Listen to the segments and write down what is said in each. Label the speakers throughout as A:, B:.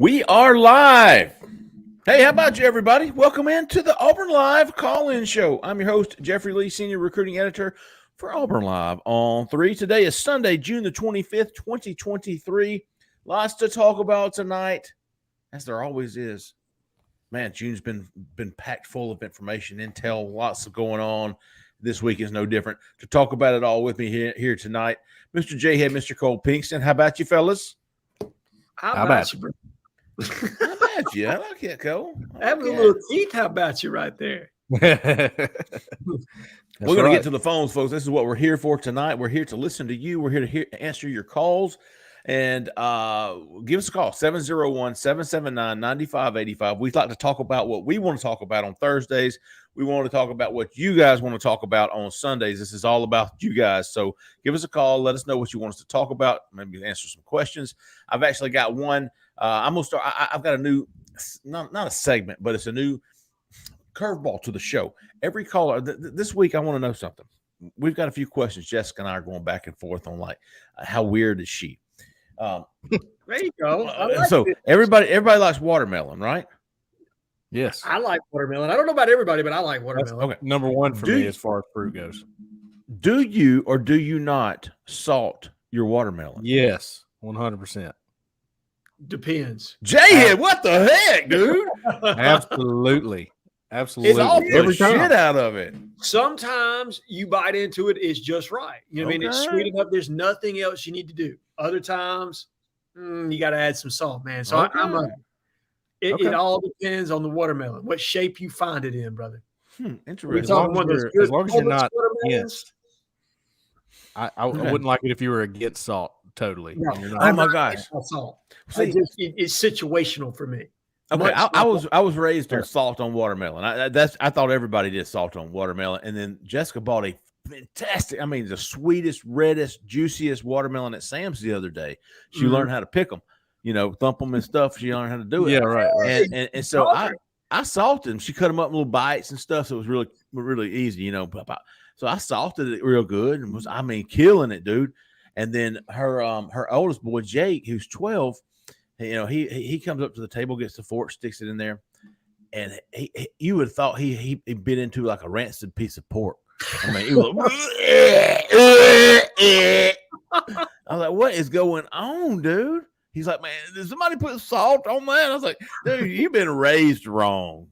A: We are live. Hey, how about you, everybody? Welcome into the Auburn Live call-in show. I'm your host, Jeffrey Lee, Senior Recruiting Editor for Auburn Live on 3. Today is Sunday, June the 25th, 2023. Lots to talk about tonight, as there always is. Man, June's been packed full of information, intel, lots of going on. This week is no different. To talk about it all with me here tonight, Mr. Jhead, Mr. Cole Pinkston. How about you, fellas?
B: How about you?
A: How about you? I like it, Cole.
B: Having a little teeth. How about you right there?
A: We're going to get to the phones, folks. This is what we're here for tonight. We're here to listen to you. We're here to answer your calls. And give us a call, 701-779-9585. We'd like to talk about what we want to talk about on Thursdays. We want to talk about what you guys want to talk about on Sundays. This is all about you guys. So give us a call. Let us know what you want us to talk about. Maybe answer some questions. I've actually got one. I'm going to start. I've got a new, not a segment, but it's a new curveball to the show. Every caller, this week, I want to know something. We've got a few questions. Jessica and I are going back and forth on how weird is she?
B: There you go.
A: So everybody likes watermelon, right?
C: Yes.
B: I like watermelon. I don't know about everybody, but I like watermelon.
A: Okay.
C: Number one for me as far as fruit goes.
A: Do you or do you not salt your watermelon?
C: Yes, 100%.
B: Depends.
A: Jhead, what the heck, dude?
C: Absolutely. Absolutely.
A: It's all the shit out of it.
B: Sometimes you bite into it, it's just right. You know what I mean? It's sweet enough. There's nothing else you need to do. Other times, you got to add some salt, man. So it all depends on the watermelon, what shape you find it in, brother.
A: Interesting.
C: As long as you're not against. I wouldn't like it if you were against salt totally.
B: No,
A: oh my gosh.
B: Salt. See, it's situational for me.
A: Okay, I was raised on salt on watermelon. I thought everybody did salt on watermelon, and then Jessica bought a fantastic, the sweetest, reddest, juiciest watermelon at Sam's the other day. She learned how to pick them, thump them and stuff. She learned how to do it.
C: Yeah, right.
A: And so I salted them. She cut them up in little bites and stuff, so it was really, really easy, So I salted it real good and was, killing it, dude. And then her oldest boy, Jake, who's 12, he comes up to the table, gets the fork, sticks it in there, and you would have thought he bit into like a rancid piece of pork. He was like, I was like, what is going on, dude? He's like, man, did somebody put salt on that? I was like, dude, you've been raised wrong.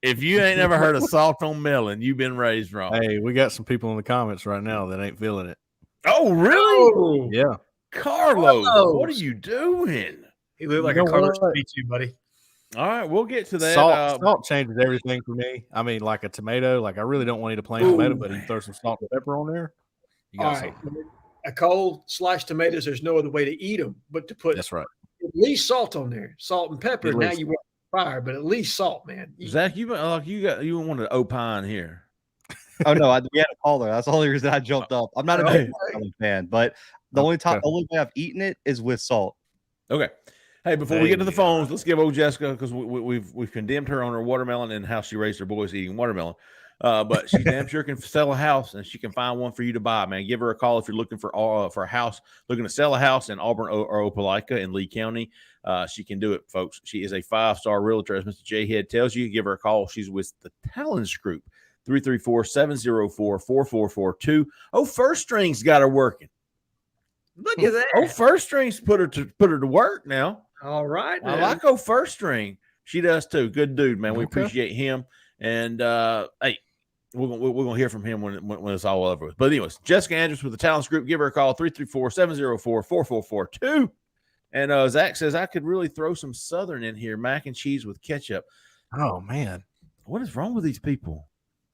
A: If you ain't never heard of salt on melon, you've been raised wrong.
C: Hey, we got some people in the comments right now that ain't feeling it.
A: Oh, really?
C: Yeah.
A: Carlos, what are you doing?
B: He looked like a Carlos to me too, buddy.
A: All right, we'll get to that.
C: Salt changes everything for me. Like a tomato. Like I really don't want to eat a plain tomato, but you throw some salt and pepper on there. You got something.
B: A cold sliced tomatoes, there's no other way to eat them but to put
C: at
B: least salt on there, salt and pepper. Now you want fire, but at least salt, man.
A: Zach, you want to opine here?
D: Oh no, we had a caller. That's the only reason I jumped up. I'm not a big fan, but the only way I've eaten it is with salt.
A: Okay. Hey, before we get to the phones, let's give old Jessica, because we've condemned her on her watermelon and how she raised her boys eating watermelon. But she damn sure can sell a house, and she can find one for you to buy, man. Give her a call if you're looking for a house, looking to sell a house in Auburn or Opelika in Lee County. She can do it, folks. She is a 5-star realtor, as Mr. Jhead tells you. Give her a call. She's with the Talons Group, 334-704-4442. Oh, First String's got her working.
B: Look at that.
A: Oh, First String's put her to work now.
B: All right, man.
A: I like First String. She does too. Good dude, man. We appreciate him. And hey, we're gonna hear from him when it's all over with. But anyways, Jessica Andrews with the Talents Group. Give her a call, 334-704-4442. And Zach says I could really throw some Southern in here, mac and cheese with ketchup.
C: Oh man,
A: what is wrong with these people?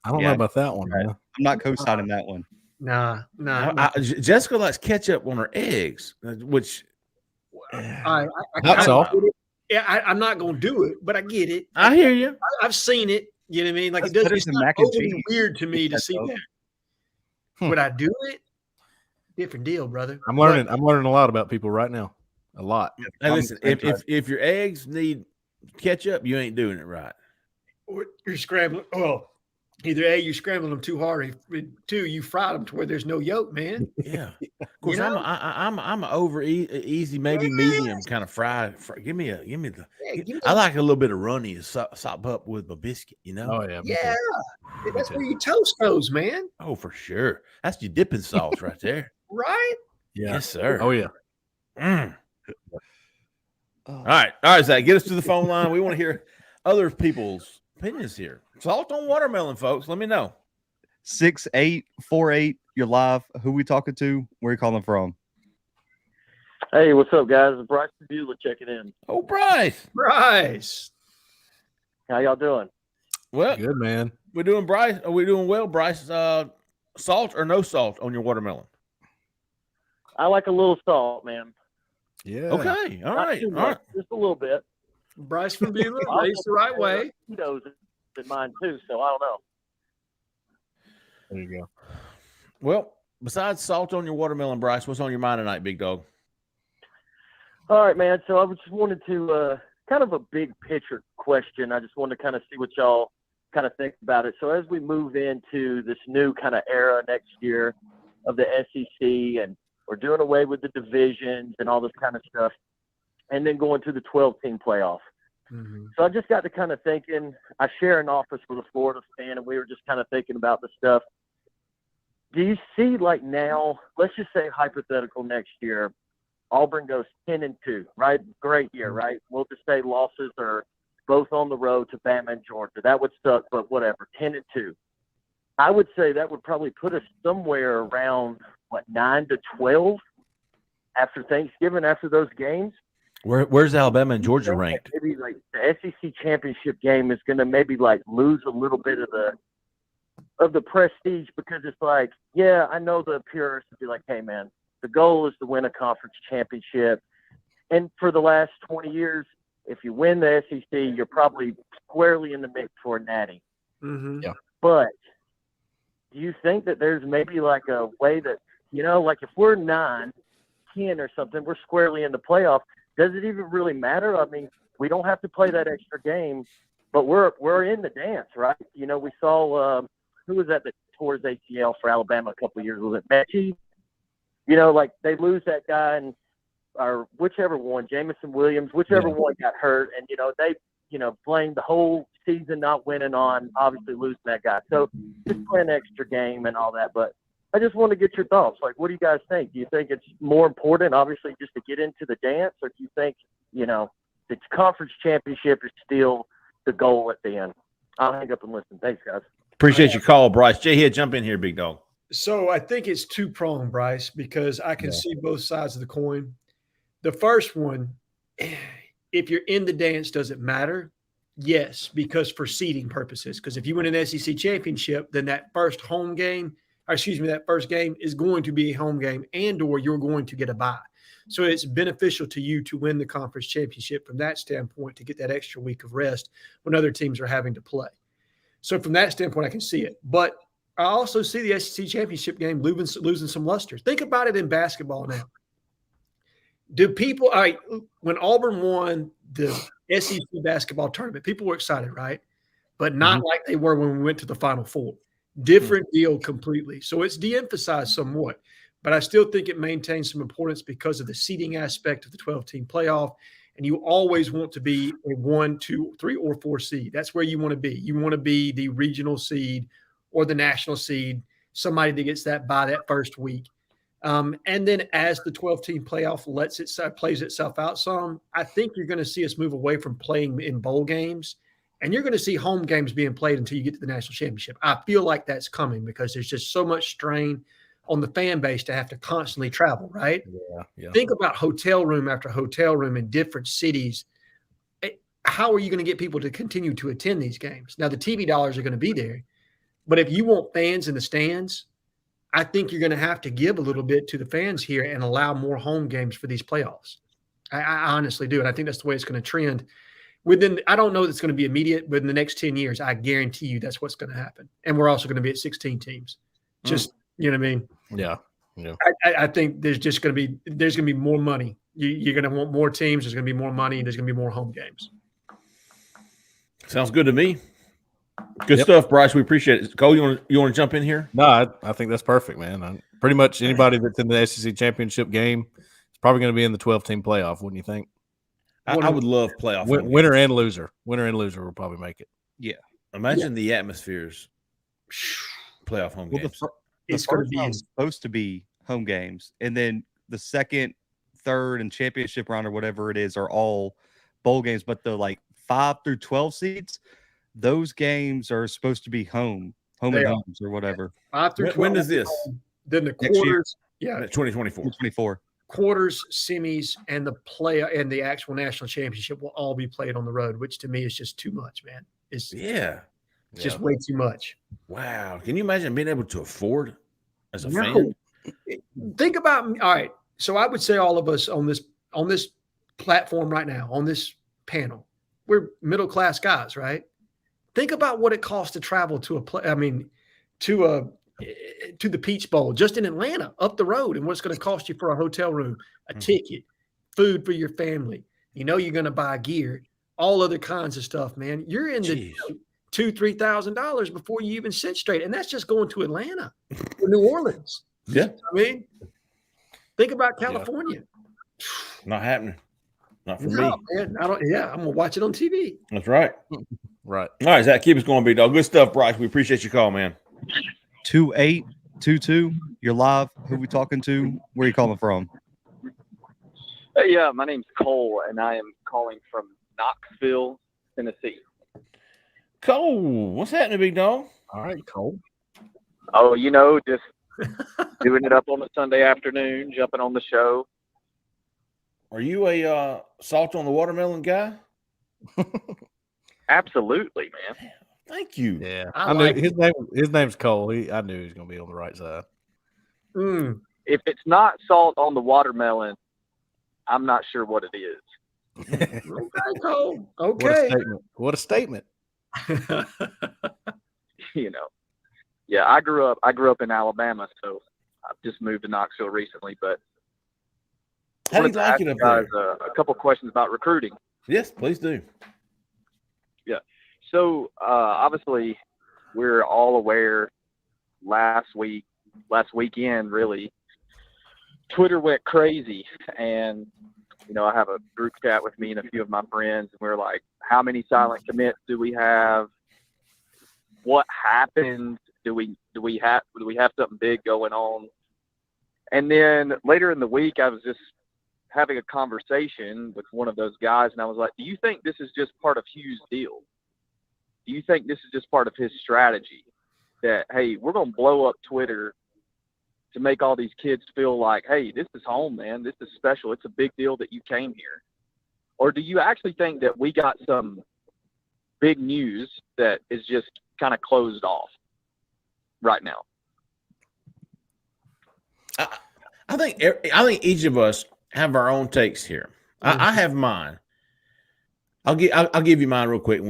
C: I don't know about that one. Man.
D: I'm not co-signing that one.
B: Nah.
A: Jessica likes ketchup on her eggs, which
C: that's all.
B: Yeah, I'm not gonna do it, but I get it.
A: I hear you.
B: I've seen it. You know what I mean? Like
D: That's
B: it doesn't. It's not
D: mac and cheese.
B: Weird to me to see that. Would I do it? Different deal, brother.
C: I'm learning a lot about people right now. A lot.
A: Hey, listen, if your eggs need ketchup, you ain't doing it right.
B: You're scrambling. Oh, Either A, you scrambled them too hard, or two, you fried them to where there's no yolk, man.
A: Yeah. Of course, I'm an over easy, maybe medium kind of fry. Give me the. I like a little bit of runny to sop up with my biscuit.
C: Oh yeah.
B: Yeah. That's where you toast those, man.
A: Oh, for sure. That's your dipping sauce right there.
B: Right?
C: Yeah.
A: Yes, sir.
C: Oh yeah.
A: All right, Zach, get us to the phone line. We want to hear other people's opinions here. Salt on watermelon, folks. Let me know.
D: 6848. You're live. Who we talking to? Where you calling from?
E: Hey, what's up, guys? It's Bryce Beulah checking in.
A: Oh, Bryce.
E: How y'all doing?
A: Well,
C: good, man.
A: We're doing Bryce. Are we doing well, Bryce? Salt or no salt on your watermelon?
E: I like a little salt, man.
C: Yeah.
A: Okay. All right.
E: Just a little bit.
B: Bryce from Beulah, raised the right way.
E: Cheetos in mine too, so I don't know.
C: There you go.
A: Well, besides salt on your watermelon, Bryce, what's on your mind tonight, big dog?
E: All right, man. So I just wanted to kind of a big picture question. I just wanted to kind of see what y'all kind of think about it. So as we move into this new kind of era next year of the SEC, and we're doing away with the divisions and all this kind of stuff, and then going to the 12-team playoff.
B: Mm-hmm.
E: So I just got to kind of thinking, I share an office with a Florida fan, and we were just kind of thinking about the stuff. Do you see, like, now, let's just say hypothetical next year, Auburn goes 10-2, right? Great year, right? We'll just say losses are both on the road to Bama and Georgia. That would suck, but whatever, 10-2. I would say that would probably put us somewhere around, 9-12 after Thanksgiving, after those games.
A: Where's Alabama and Georgia ranked?
E: Maybe like the SEC championship game is going to maybe like lose a little bit of the prestige, because it's like, yeah, I know the purists would be like, hey man, the goal is to win a conference championship. And for the last 20 years, if you win the SEC, you're probably squarely in the mix for a natty.
B: Mm-hmm.
C: Yeah.
E: But do you think that there's maybe like a way that, like if we're 9-10 or something, we're squarely in the playoff? Does it even really matter? I mean, we don't have to play that extra game, but we're in the dance, right? We saw who was that tore his ACL for Alabama a couple of years? Was it Mechie? Like they lose that guy, or whichever one, Jamison Williams, whichever one got hurt, and they blamed the whole season not winning on obviously losing that guy. So just play an extra game and all that, but I just want to get your thoughts. Like, what do you guys think? Do you think it's more important, obviously, just to get into the dance, or do you think, the conference championship is still the goal at the end? I'll hang up and listen. Thanks, guys.
A: Appreciate your call, Bryce. Jhead, jump in here, big dog.
B: So I think it's two-pronged, Bryce, because I can see both sides of the coin. The first one, if you're in the dance, does it matter? Yes, because for seeding purposes. Because if you win an SEC championship, then that first game is going to be a home game, and or you're going to get a bye. So it's beneficial to you to win the conference championship from that standpoint, to get that extra week of rest when other teams are having to play. So from that standpoint, I can see it. But I also see the SEC championship game losing some luster. Think about it in basketball now. When Auburn won the SEC basketball tournament, people were excited, right? But not like they were when we went to the Final Four. Different deal completely. So it's de-emphasized somewhat, but I still think it maintains some importance because of the seeding aspect of the 12-team playoff. And you always want to be a 1, 2, 3, or 4 seed. That's where you want to be. You want to be the regional seed or the national seed, somebody that gets that by that first week. And then as the 12-team playoff plays itself out some, I think you're going to see us move away from playing in bowl games, and you're going to see home games being played until you get to the national championship. I feel like that's coming because there's just so much strain on the fan base to have to constantly travel, right?
C: Yeah.
B: Think about hotel room after hotel room in different cities. How are you going to get people to continue to attend these games? Now, the TV dollars are going to be there, but if you want fans in the stands, I think you're going to have to give a little bit to the fans here and allow more home games for these playoffs. I honestly do, and I think that's the way it's going to trend. I don't know that it's going to be immediate, but in the next 10 years, I guarantee you that's what's going to happen. And we're also going to be at 16 teams. You know what I mean?
C: Yeah.
B: I think there's going to be more money. You're going to want more teams. There's going to be more money. There's going to be more home games.
A: Sounds good to me. Good stuff, Bryce. We appreciate it. Cole, you want to jump in here?
C: No, I think that's perfect, man. Pretty much anybody that's in the SEC championship game is probably going to be in the 12-team playoff, wouldn't you think?
A: I would love playoff.
C: Winner and loser. Winner and loser will probably make it.
D: Yeah.
A: Imagine the atmospheres. Playoff home games.
D: It's going to be supposed to be home games, and then the second, third, and championship round or whatever it is are all bowl games. But the 5 through 12 seeds, those games are supposed to be home and homes or whatever.
B: 5 through 12.
A: When does this?
B: Then the quarters. Yeah,
A: 2024.
B: Quarters, semis, and the actual national championship will all be played on the road, which to me is just too much, man. It's just way too much.
A: Wow. Can you imagine being able to afford as a fan?
B: Think about all right. So I would say all of us on this platform right now, on this panel, we're middle class guys, right? Think about what it costs to travel to to the Peach Bowl just in Atlanta, up the road, and what it's going to cost you for a hotel room, a ticket, food for your family. You know you're going to buy gear, all other kinds of stuff, man. You're in the $2,000-$3,000 before you even sit straight, and that's just going to Atlanta or New Orleans.
A: Yeah,
B: I mean, think about California.
A: Not happening. Not for me.
B: Man, I'm gonna watch it on TV.
A: That's right.
C: Right.
A: All right, Zach, keep us going, big dog. Good stuff, Bryce. We appreciate your call, man.
D: 2822. You're live. Who we talking to? Where are you calling from?
F: Yeah, my name's Cole, and I am calling from Knoxville, Tennessee.
A: Cole, what's happening, big dog?
C: All right, Cole.
F: Oh, just doing it up on a Sunday afternoon, jumping on the show.
A: Are you a salt on the watermelon guy?
F: Absolutely, man.
A: Thank you.
C: Yeah, I knew his name's Cole. I knew he was going to be on the right side.
F: If it's not salt on the watermelon, I'm not sure what it is.
B: Okay, Cole. Okay.
C: What a statement.
F: Yeah, I grew up in Alabama, so I've just moved to Knoxville recently. But
A: how do you like it up there?
F: A couple questions about recruiting.
A: Yes, please do.
F: Yeah. So obviously, we're all aware. Last weekend, really, Twitter went crazy, and I have a group chat with me and a few of my friends, and we're like, how many silent commits do we have? What happened? Do we have something big going on? And then later in the week, I was just having a conversation with one of those guys, and I was like, do you think this is just part of Hugh's deal? Do you think this is just part of his strategy that, hey, we're going to blow up Twitter to make all these kids feel like, hey, this is home, man. This is special. It's a big deal that you came here. Or do you actually think that we got some big news that is just kind of closed off right now?
A: I think each of us have our own takes here. I have mine. I'll give you mine real quick.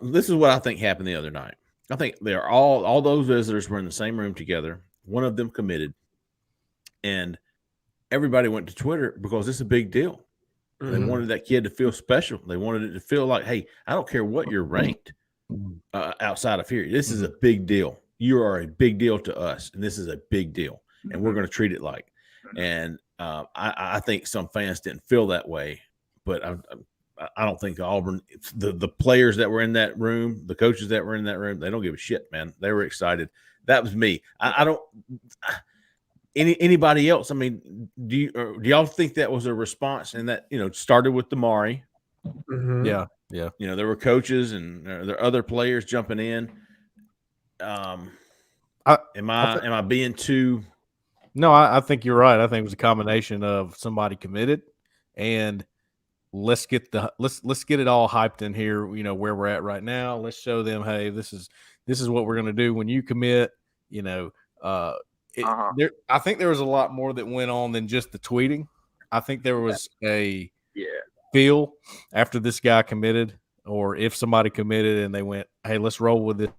A: This is what I think happened the other night. I think they're all those visitors were in the same room together. One of them committed, and everybody went to Twitter because it's a big deal. They wanted that kid to feel special. They wanted it to feel like, hey, I don't care what you're ranked outside of here. This is a big deal. You are a big deal to us, and this is a big deal, and we're going to treat it like. And I think some fans didn't feel that way, but I don't think Auburn, the players that were in that room, the coaches that were in that room, they don't give a shit, man. They were excited. That was me. I don't. Anybody else? I mean, do y'all think that was a response, and that started with Damari?
C: Yeah.
A: There were coaches and there are other players jumping in. Am I being too?
C: No, I think you're right. I think it was a combination of somebody committed and let's get it all hyped in here. Where we're at right now. Let's show them, hey, this is what we're going to do when you commit. I think there was a lot more that went on than just the tweeting. I think there was a feel after this guy committed, or if somebody committed and they went, hey, let's roll with this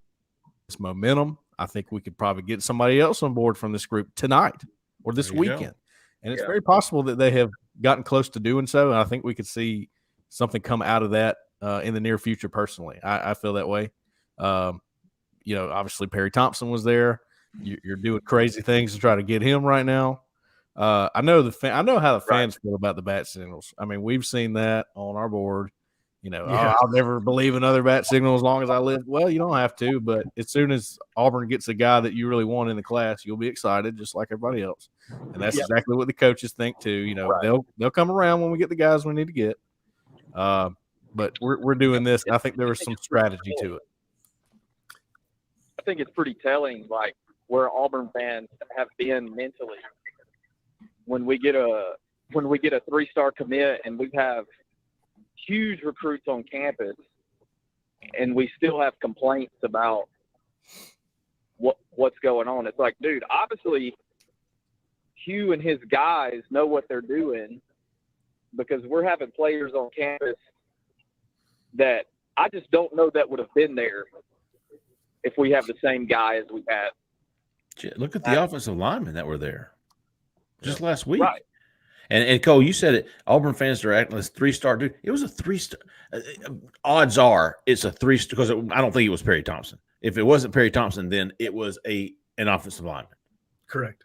C: momentum. I think we could probably get somebody else on board from this group tonight or this weekend. And it's very possible that they have gotten close to doing so. And I think we could see something come out of that in the near future. Personally, I feel that way. Obviously Perry Thompson was there. You're doing crazy things to try to get him right now. I know how the fans feel about the bat signals. I mean, we've seen that on our board. I'll never believe another bat signal as long as I live. Well, you don't have to, but as soon as Auburn gets a guy that you really want in the class, you'll be excited just like everybody else. And that's exactly what the coaches think too. They'll come around when we get the guys we need to get. But we're doing this. I think there was some strategy to it.
F: I think it's pretty telling, like where Auburn fans have been mentally when we get a 3-star commit and we have huge recruits on campus and we still have complaints about what's going on. It's like, dude, obviously Hugh and his guys know what they're doing, because we're having players on campus that I just don't know that would have been there if we have the same guy as we had.
A: Look at the offensive linemen that were there just last week.
F: Right.
A: And Cole, you said it. Auburn fans are acting this 3-star dude. It was a 3-star. Odds are it's a 3-star because I don't think it was Perry Thompson. If it wasn't Perry Thompson, then it was an offensive lineman.
B: Correct.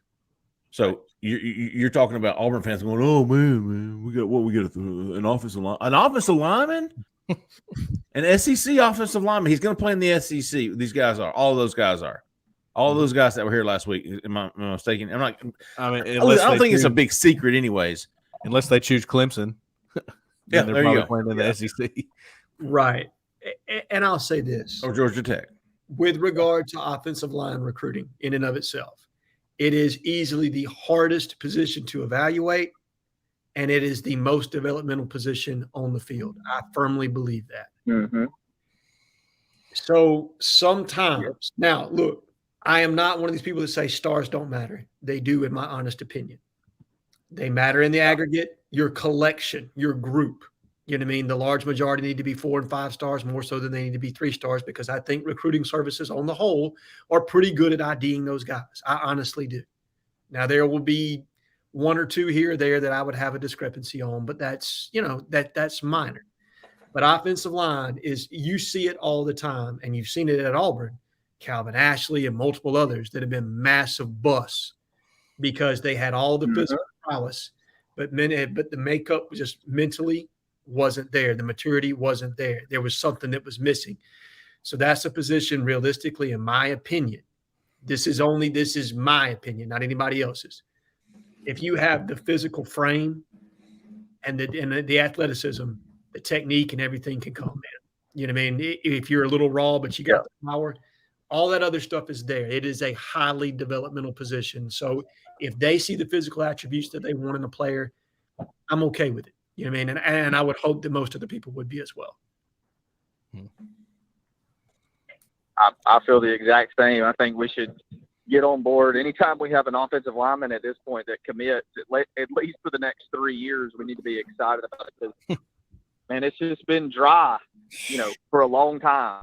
A: So you're talking about Auburn fans going, "Oh man, we got an offensive line, an offensive lineman, an SEC offensive lineman. He's going to play in the SEC. These guys are. All those guys are. All those guys that were here last week. Am I mistaken? I'm not. I mean, I don't think it's a big secret, anyways.
C: Unless they choose Clemson,
A: then
C: they're probably playing in the SEC.
B: Right. And I'll say this:
A: or Georgia Tech,
B: with regard to offensive line recruiting, in and of itself, it is easily the hardest position to evaluate, and it is the most developmental position on the field. I firmly believe that.
F: Mm-hmm.
B: So sometimes, now look, I am not one of these people that say stars don't matter. They do, in my honest opinion. They matter in the aggregate, your collection, your group. You know what I mean? The large majority need to be 4 and 5 stars more so than they need to be 3 stars, because I think recruiting services on the whole are pretty good at IDing those guys. I honestly do. Now, there will be 1 or 2 here or there that I would have a discrepancy on, but that's, that's minor. But offensive line is, you see it all the time, and you've seen it at Auburn. Calvin Ashley and multiple others that have been massive busts because they had all the physical prowess, but the makeup was just mentally wasn't there. The maturity wasn't there. There was something that was missing. So that's a position, realistically, in my opinion. This is my opinion, not anybody else's. If you have the physical frame and the athleticism, the technique and everything can come in. You know what I mean? If you're a little raw, but you got the power, all that other stuff is there. It is a highly developmental position. So if they see the physical attributes that they want in a player, I'm okay with it. You know what I mean? And I would hope that most of the people would be as well.
F: I feel the exact same. I think we should get on board. Anytime we have an offensive lineman at this point that commits, at least for the next 3 years, we need to be excited about it, because, man, it's just been dry, for a long time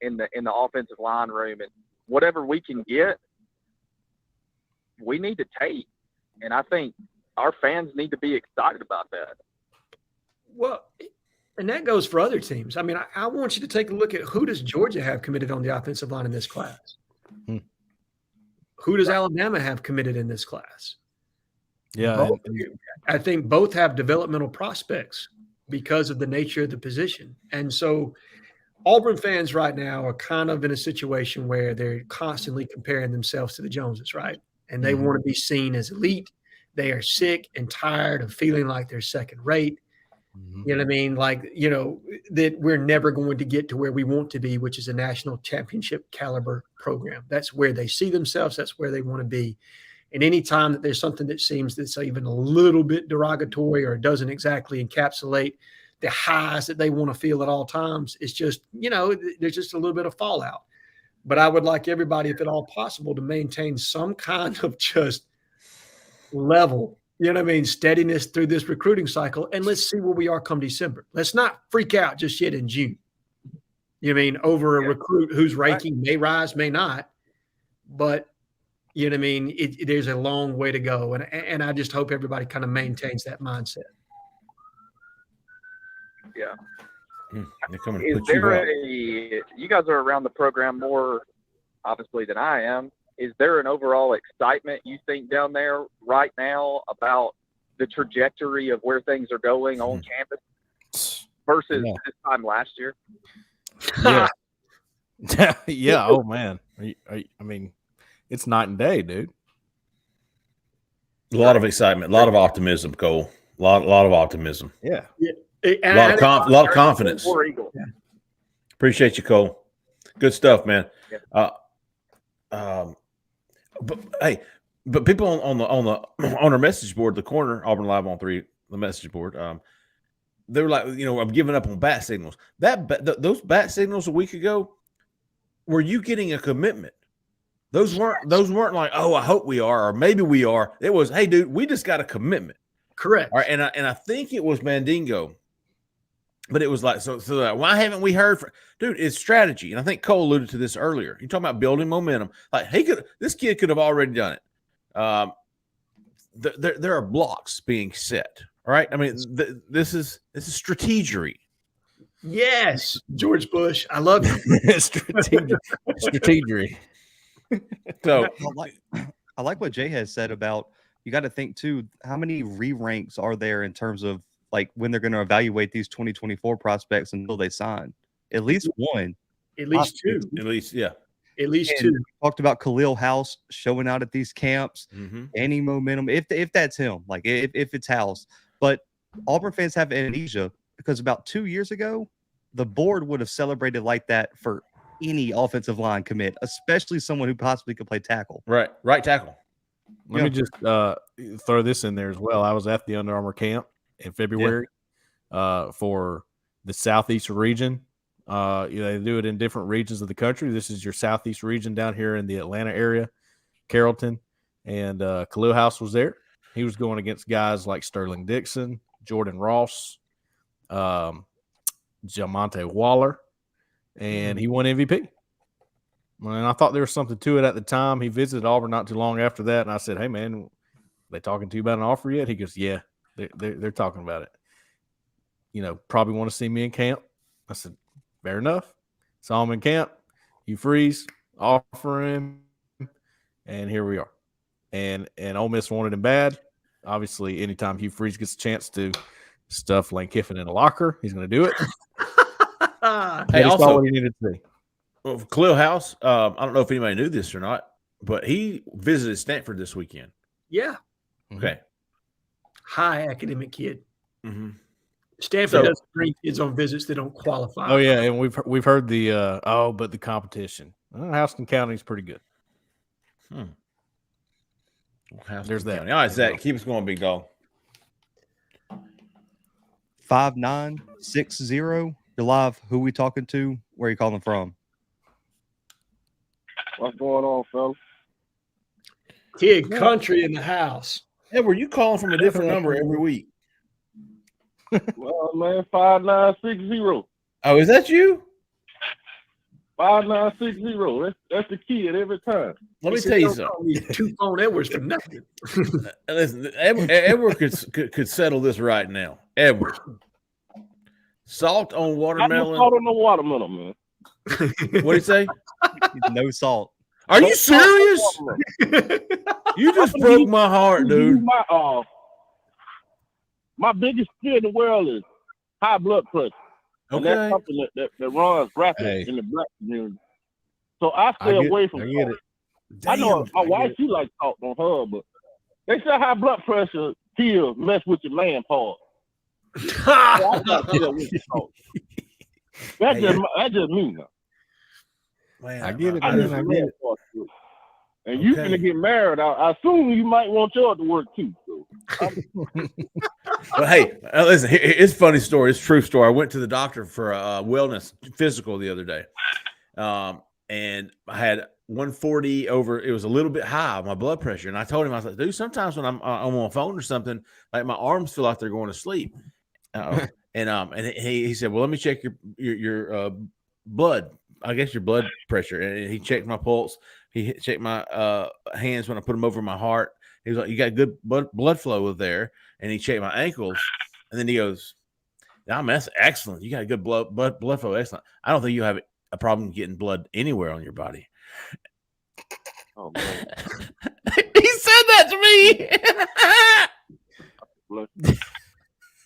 F: in the offensive line room. And whatever we can get, we need to take. And I think our fans need to be excited about that.
B: Well, and that goes for other teams. I mean, I want you to take a look at who does Georgia have committed on the offensive line in this class? Who does Alabama have committed in this class?
C: Yeah.
B: I think both have developmental prospects because of the nature of the position. And so Auburn fans right now are kind of in a situation where they're constantly comparing themselves to the Joneses, right? And they want to be seen as elite. They are sick and tired of feeling like they're second rate. You know what I mean? Like, that we're never going to get to where we want to be, which is a national championship caliber program. That's where they see themselves. That's where they want to be. And anytime that there's something that seems that's even a little bit derogatory or doesn't exactly encapsulate the highs that they want to feel at all times, it's just, there's just a little bit of fallout. But I would like everybody, if at all possible, to maintain some kind of just level, steadiness through this recruiting cycle. And let's see where we are come December. Let's not freak out just yet in June. Over a recruit whose ranking may rise, may not. But, there's a long way to go. And I just hope everybody kind of maintains that mindset.
F: Yeah.
A: They're coming to
F: Is
A: put you
F: there
A: up.
F: you guys are around the program more obviously than I am. Is there an overall excitement you think down there right now about the trajectory of where things are going on campus versus this time last year?
C: Yeah. Yeah. Oh man. I mean, it's night and day, dude.
A: A lot of excitement, a lot of optimism, Cole. A lot of optimism.
C: Yeah.
A: A lot of confidence.
F: Yeah.
A: Appreciate you, Cole. Good stuff, man.
F: Yeah.
A: But hey, but people on our message board, the corner Auburn Live on 3, the message board, they were like, I'm giving up on bat signals. Those bat signals a week ago, were you getting a commitment? Those weren't like, oh, I hope we are, or maybe we are. It was, hey, dude, we just got a commitment.
B: Correct.
A: All right, and I think it was Mandingo, but it was like, so why haven't we heard from, dude? It's strategy, and I think Cole alluded to this earlier. You're talking about building momentum. Like this kid could have already done it. There are blocks being set. All right, I mean, this is strategery.
B: Yes, George Bush, I love you.
C: Strategery.
A: So
D: I like what Jay has said about, you got to think too, how many re-ranks are there in terms of like when they're going to evaluate these 2024 prospects until they sign? At least one.
B: At least two.
A: At least, yeah.
B: At least
D: And
B: two.
D: we talked about Khalil House showing out at these camps,
A: Mm-hmm.
D: any momentum, if that's him, like if it's House. But Auburn fans have amnesia because about 2 years ago, the board would have celebrated like that for any offensive line commit, especially someone who possibly could play tackle.
A: Right tackle.
C: Let me just throw this in there as well. I was at the Under Armour camp in February for the Southeast region. They do it in different regions of the country. This is your Southeast region down here in the Atlanta area, Carrollton, and Khalil House was there. He was going against guys like Sterling Dixon, Jordan Ross, Jamonte Waller, and he won MVP. And I thought there was something to it at the time. He visited Auburn not too long after that, and I said, "Hey, man, they talking to you about an offer yet?" He goes, "Yeah, they're talking about it. Probably want to see me in camp." I said, "Fair enough." Saw him in camp. Hugh Freeze offer him, and here we are. And Ole Miss wanted him bad. Obviously, anytime Hugh Freeze gets a chance to stuff Lane Kiffin in a locker, he's going to do it.
A: Hey, also,
C: what he needed to see.
A: Well, Khalil House, I don't know if anybody knew this or not, but he visited Stanford this weekend.
B: Yeah.
A: Okay.
B: High academic kid.
A: Mm-hmm.
B: Stanford doesn't bring kids on visits that don't qualify.
C: Oh yeah, and we've heard the but the competition. Houston County is pretty good. There's that.
A: All right, Zach, keep us going, big dog.
D: 5960. You're live. Who we talking to? Where are you calling from?
G: What's going on, fellas?
B: Kid country in the house.
A: Edward, you calling from a different number every week.
G: Well, man, 5960.
A: Oh, is that you?
G: 5960. That's the kid every time.
A: Let me tell you something.
B: Two phone Edwards for nothing.
A: Listen, Edward could settle this right now. Edward, salt on watermelon.
G: Salt on the watermelon, man.
A: What do you say?
D: No salt.
A: Are you serious? You just broke my heart, dude.
G: My biggest fear in the world is high blood pressure. And that's something that runs rapid in the black community. So I stay away from salt. I know my wife, she likes salt on her, but they say high blood pressure still mess with your land part. So I gotta stay away from salt. That's just me now.
A: Man,
C: I get it.
G: I get it. And you gonna get married. I assume you might want yours to work too. So.
A: Well, hey, listen, it's a funny story. It's a true story. I went to the doctor for a wellness physical the other day. And I had 140 over. It was a little bit high, my blood pressure. And I told him, I was like, dude, sometimes when I'm on a phone or something, like my arms feel like they're going to sleep. And he said, well, let me check your blood. I guess your blood pressure. And he checked my pulse. He checked my hands when I put them over my heart. He was like, you got good blood flow there. And he checked my ankles. And then he goes, I mean, that's excellent. You got a good blood flow. Excellent. I don't think you have a problem getting blood anywhere on your body.
G: Oh man.
A: He said that to me.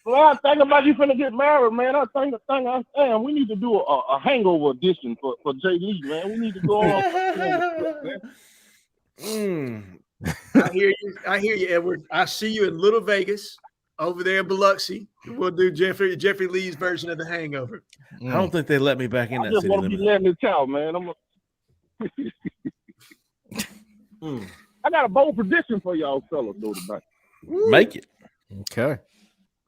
G: Well, I think about you finna get married, man. I think we need to do a hangover edition for Jay Lee, man. We need to go on.
B: I hear you, Edward. I see you in Little Vegas over there in Biloxi. We'll do Jeffrey Lee's version of The Hangover.
A: I don't think they let me back in that
G: just
A: city
G: want to be letting it out, man. I got a bold prediction for y'all fellas though tonight.
A: Make it.
C: Okay.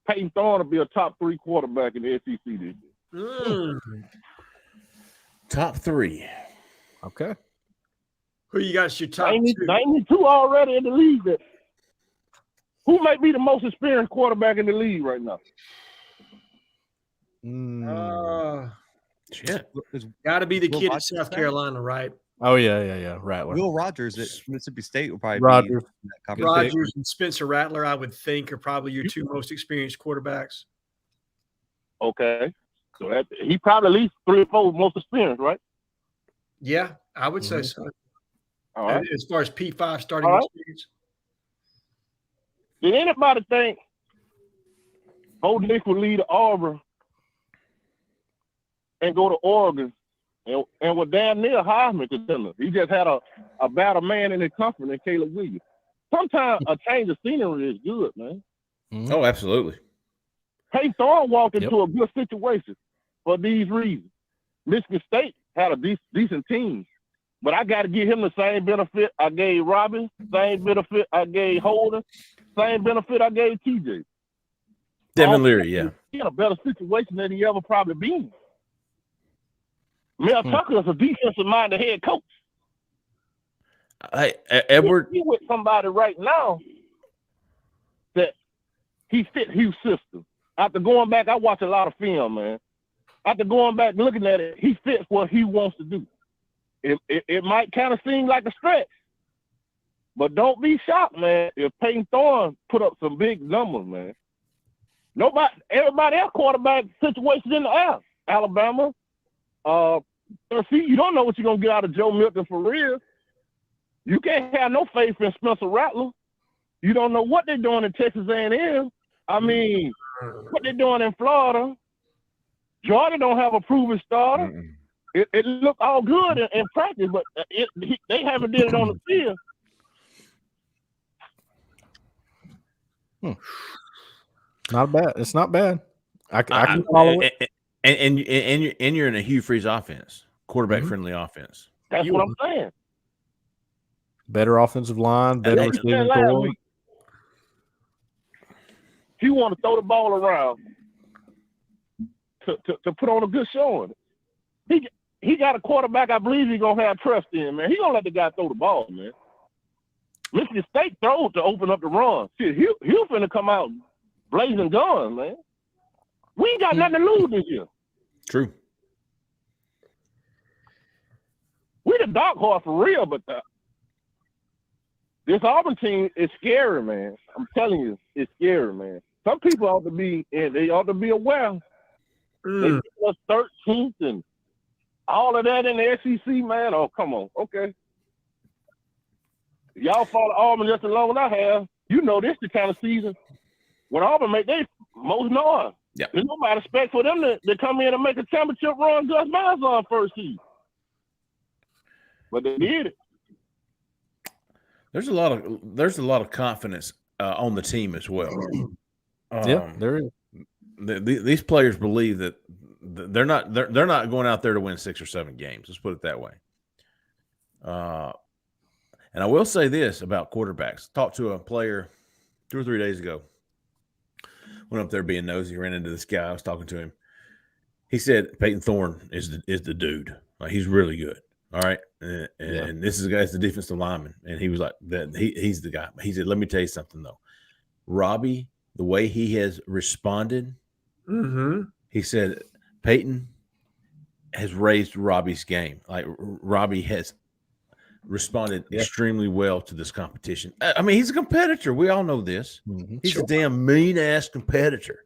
G: Peyton Thorne will be a top 3 quarterback in the SEC this year.
A: Top 3.
C: Okay.
B: Who you got as your top 2?
G: 92 already in the league. Who might be the most experienced quarterback in the league right now?
A: Shit.
B: Got to be the kid at
D: Rogers
B: South Carolina, right?
C: Oh, yeah. Rattler.
D: Will Rogers at Mississippi State will probably
C: Rogers.
D: be in that conversation.
B: Rogers and Spencer Rattler, I would think, are probably your 2 most experienced quarterbacks.
G: Okay. So he probably at least 3 or 4 most experienced, right?
B: Yeah, I would say so.
G: All right.
B: As far as P5 starting experience.
G: Did anybody think Bo Nix would lead Auburn and go to Oregon and was damn near Heisman contender? He just had a better man in his company than Caleb Williams. Sometimes a change of scenery is good, man.
A: Oh, absolutely.
G: Peyton Thorne walked into a good situation for these reasons. Michigan State had a decent team, but I got to give him the same benefit I gave Robbie, same benefit I gave Holden, same benefit I gave TJ.
A: Devin Leary, yeah.
G: He's in a better situation than he ever probably been. Mel Tucker is a defensive-minded head coach.
A: Hey, Edward.
G: He's with somebody right now that he fit Hugh's system. After going back, I watch a lot of film, man. After going back looking at it, he fits what he wants to do. It might kind of seem like a stretch, but don't be shocked, man, if Peyton Thorne put up some big numbers, man. Everybody else quarterback situation in the air. Alabama, Tennessee, you don't know what you're going to get out of Joe Milton for real. You can't have no faith in Spencer Rattler. You don't know what they're doing in Texas A&M. I mean, what they're doing in Florida. Georgia don't have a proven starter. It looked all good in practice, but they haven't did it on the field.
C: Not bad. It's not bad. I can follow it.
A: And you're in a Hugh Freeze offense, quarterback-friendly offense.
G: That's what I'm saying.
C: Better offensive line, better receiving core.
G: He want to throw the ball around to put on a good showing. He got a quarterback I believe he's gonna have trust in, man. He gonna let the guy throw the ball, man. Michigan State throws to open up the run. Shit, he'll finna come out blazing guns, man. We ain't got nothing to lose this year.
A: True.
G: We the dark horse for real, but this Auburn team is scary, man. I'm telling you, it's scary, man. Some people ought to be, and they ought to be aware. They was 13th and all of that in the SEC, man. Oh, come on. Okay. Y'all follow Auburn just as long as I have. You know this the kind of season when Auburn make their most noise.
A: Yep.
G: There's nobody expect for them to come in and make a championship run Gus Malzahn first season. But they did it.
A: There's a lot of confidence on the team as well.
C: There is.
A: These players believe that they're not going out there to win 6 or 7 games. Let's put it that way. And I will say this about quarterbacks. Talked to a player 2 or 3 days ago. Went up there being nosy. Ran into this guy. I was talking to him. He said Peyton Thorne is the dude. Like, he's really good. All right, and this is the guy's the defensive lineman, and he was like that. He's the guy. He said, "Let me tell you something though, Robbie. The way he has responded, he said Peyton has raised Robbie's game. Like Robbie has responded extremely well to this competition. I mean, he's a competitor. We all know this. He's a damn mean ass competitor.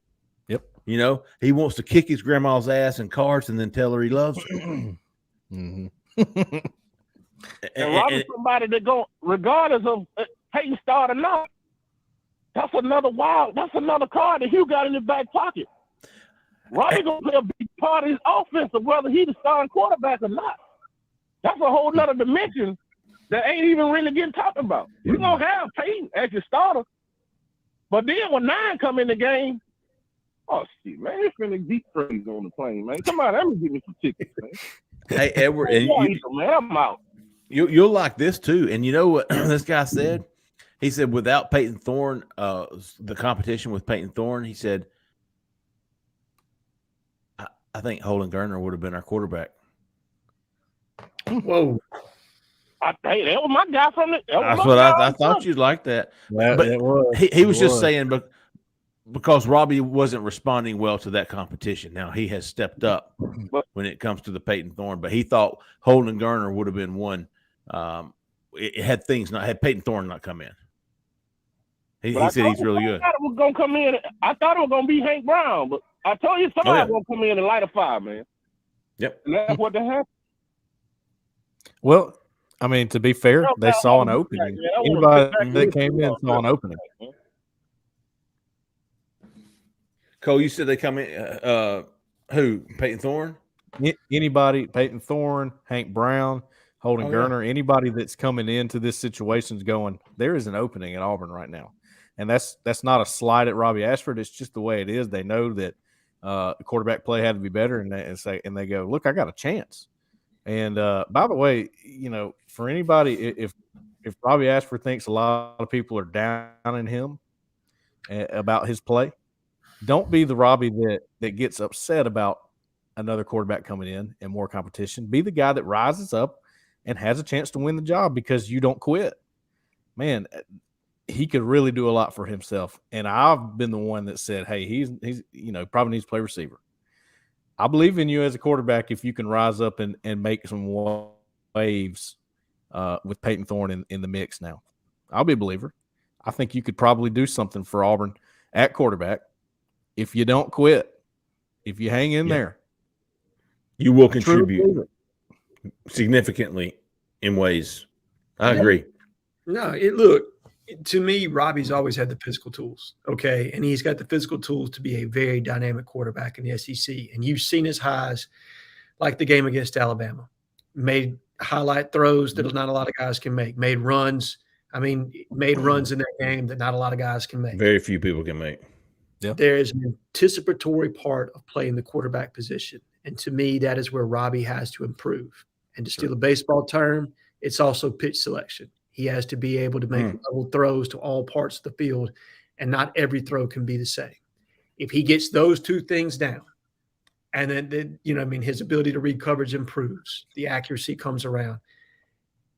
C: Yep.
A: You know, he wants to kick his grandma's ass in carts and then tell her he loves her.
G: And Robbie's somebody that go, regardless of Peyton start or not. That's another card that Hugh got in his back pocket. Robbie gonna play a big part of his offense, whether he's the starting quarterback or not. That's a whole nother dimension that ain't even really getting talked about. You're gonna have Peyton as your starter, but then when 9 come in the game, oh shit, man, it's finna be crazy on the plane, man. Come on, let me give me some tickets, man.
A: Hey, Edward, and
G: man, I'm out.
A: You'll like this too. And you know what this guy said? He said without Peyton Thorne, the competition with Peyton Thorne, he said, I think Holden Geriner would have been our quarterback.
B: Whoa.
G: Hey, that was my guy from the.
A: That's what I thought you'd like that.
C: Well,
A: but
C: it was.
A: He was just saying, but because Robbie wasn't responding well to that competition. Now he has stepped up when it comes to the Peyton Thorne, but he thought Holden Geriner would have been one. Had Peyton Thorne not come in. He said he's really good.
G: I thought it was gonna come in. I thought it was gonna be Hank Brown, but I told you somebody was gonna come in and light a fire, man.
A: Yep,
G: and that's what happened.
C: Well, I mean, to be fair, they saw an opening. Anybody that came in saw an opening.
A: Cole, you said they come in. Who? Peyton Thorne?
C: Anybody? Peyton Thorne, Hank Brown, Holden Geriner. Anybody that's coming into this situation is going, there is an opening at Auburn right now. And that's not a slight at Robbie Ashford. It's just the way it is. They know that quarterback play had to be better, and they go, look, I got a chance. And by the way, you know, for anybody, if Robbie Ashford thinks a lot of people are down in him about his play, don't be the Robbie that gets upset about another quarterback coming in and more competition. Be the guy that rises up and has a chance to win the job because you don't quit. Man, he could really do a lot for himself. And I've been the one that said, hey, he's probably needs to play receiver. I believe in you as a quarterback if you can rise up and make some waves with Peyton Thorne in the mix now. I'll be a believer. I think you could probably do something for Auburn at quarterback if you don't quit, if you hang in there.
A: You will contribute significantly in ways. I agree.
B: No, look, to me, Robbie's always had the physical tools, okay? And he's got the physical tools to be a very dynamic quarterback in the SEC. And you've seen his highs, like the game against Alabama. Made highlight throws that not a lot of guys can make. Made runs in that game that not a lot of guys can make.
A: Very few people can make.
C: Yep.
B: There is an anticipatory part of playing the quarterback position. And to me, that is where Robbie has to improve. And to steal a baseball term, it's also pitch selection. He has to be able to make level throws to all parts of the field, and not every throw can be the same. If he gets those two things down, and then his ability to read coverage improves, the accuracy comes around.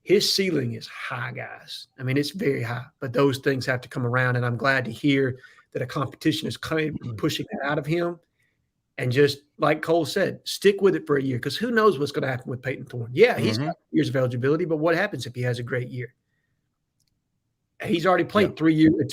B: His ceiling is high, guys. I mean, it's very high, but those things have to come around, and I'm glad to hear that a competition is pushing that out of him. And just like Cole said, stick with it for a year, because who knows what's going to happen with Peyton Thorne. Yeah, he's got years of eligibility, but what happens if he has a great year? He's already played 2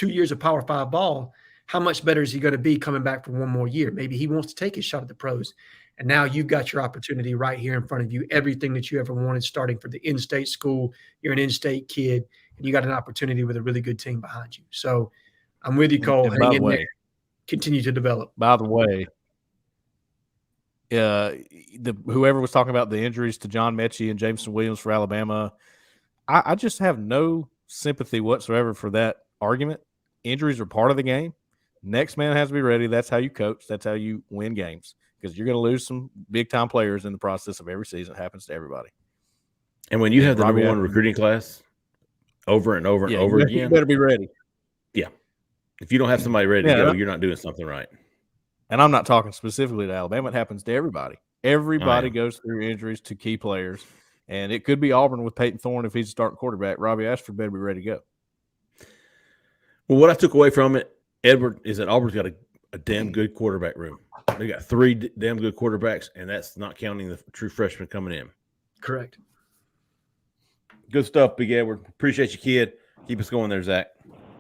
B: years of Power 5 ball. How much better is he going to be coming back for one more year? Maybe he wants to take his shot at the pros. And now you've got your opportunity right here in front of you, everything that you ever wanted, starting for the in-state school. You're an in-state kid, and you got an opportunity with a really good team behind you. So I'm with you, Cole. Hang in there. Continue to develop.
C: By the way, whoever was talking about the injuries to John Mechie and Jameson Williams for Alabama, I just have no sympathy whatsoever for that argument. Injuries are part of the game. Next man has to be ready. That's how you coach. That's how you win games, because you're going to lose some big-time players in the process of every season. It happens to everybody.
A: And when you have the number one recruiting class over and over and over again,
C: you better be ready.
A: Yeah. If you don't have somebody ready to go, you're not doing something right.
C: And I'm not talking specifically to Alabama. It happens to everybody. Everybody goes through injuries to key players. And it could be Auburn with Peyton Thorne if he's a starting quarterback. Robbie Ashford better be ready to go.
A: Well, what I took away from it, Edward, is that Auburn's got a damn good quarterback room. They got 3 damn good quarterbacks, and that's not counting the true freshmen coming in.
B: Correct.
A: Good stuff, Big Edward. Appreciate you, kid. Keep us going there, Zach.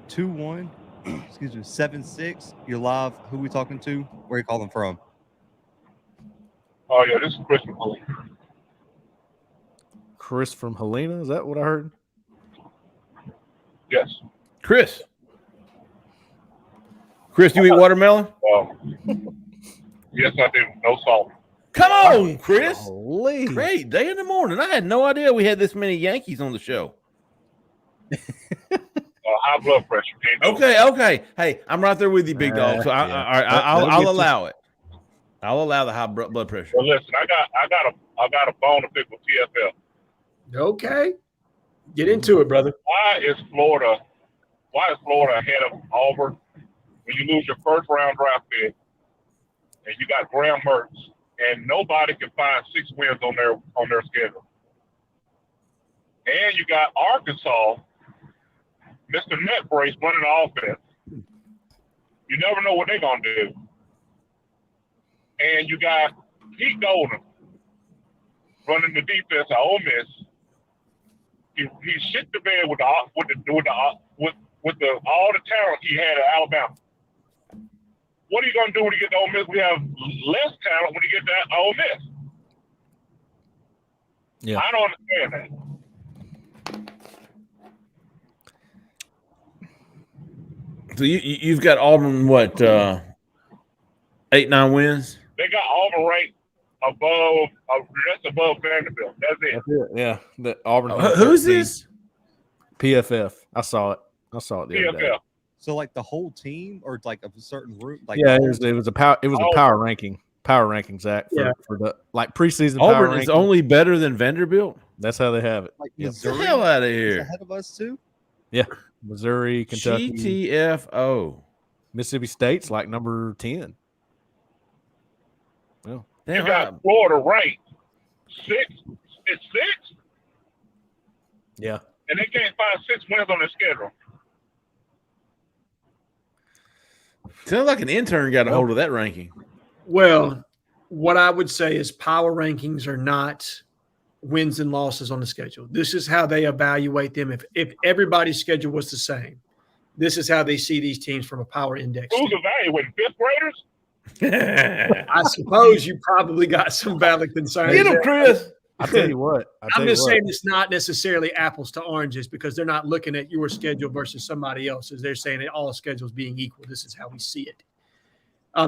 D: 2-1. excuse me, 7-6. You're live. Who we talking to? Where you calling from?
H: Oh yeah, this is Chris from Helena.
C: Chris from Helena, is that what I heard?
H: Yes.
A: Chris, do you eat watermelon?
H: Yes, I do. No salt.
A: Come on, Chris.
C: Holy.
A: Great day in the morning. I had no idea we had this many Yankees on the show.
H: High blood pressure.
A: Okay. Hey, I'm right there with you, big dog. So I'll allow it. I'll allow the high blood pressure.
H: Well, listen, I got a bone to pick with PFL.
B: Okay, get into it, brother.
H: Why is Florida ahead of Auburn when you lose your first round draft pick and you got Graham Mertz and nobody can find 6 wins on their schedule? And you got Arkansas, Mr. Net Brace running the offense. You never know what they're gonna do. And you got Pete Golden running the defense at Ole Miss. He shit the bed with all the talent he had at Alabama. What are you gonna do when you get to Ole Miss? We have less talent when you get to Ole Miss.
C: Yeah,
H: I don't understand that.
A: So you've got Auburn, what, 8-9 wins?
H: They got Auburn ranked above Vanderbilt. That's it.
C: Yeah, the Auburn.
A: Who's this?
C: PFF. I saw it the other day.
H: PFL.
D: So like the whole team, or like a certain group? Like
C: Yeah, it was a power ranking. Power ranking, Zach, for the like preseason.
A: Auburn
C: power
A: is
C: ranking.
A: only better than Vanderbilt.
C: That's how they have it.
D: like
C: Yep.
D: Missouri
A: Get the hell out of
D: is
A: here.
D: ahead of us too.
C: Yeah, Missouri, Kentucky,
A: GTFO.
C: Mississippi State's like number 10. Well,
H: You got Florida ranked 6. It's 6,
C: yeah.
H: and they can't find 6 wins on their schedule.
A: Sounds like an intern got a hold of that ranking.
B: Well, what I would say is power rankings are not wins and losses on the schedule. This is how they evaluate them. If everybody's schedule was the same, this is how they see these teams from a power index.
H: Who's evaluating 5th graders?
B: I suppose you probably got some valid concerns.
A: Get him, Chris.
C: I tell you what.
B: I'm just saying it's not necessarily apples to oranges because they're not looking at your schedule versus somebody else's. They're saying that all schedules being equal. This is how we see it.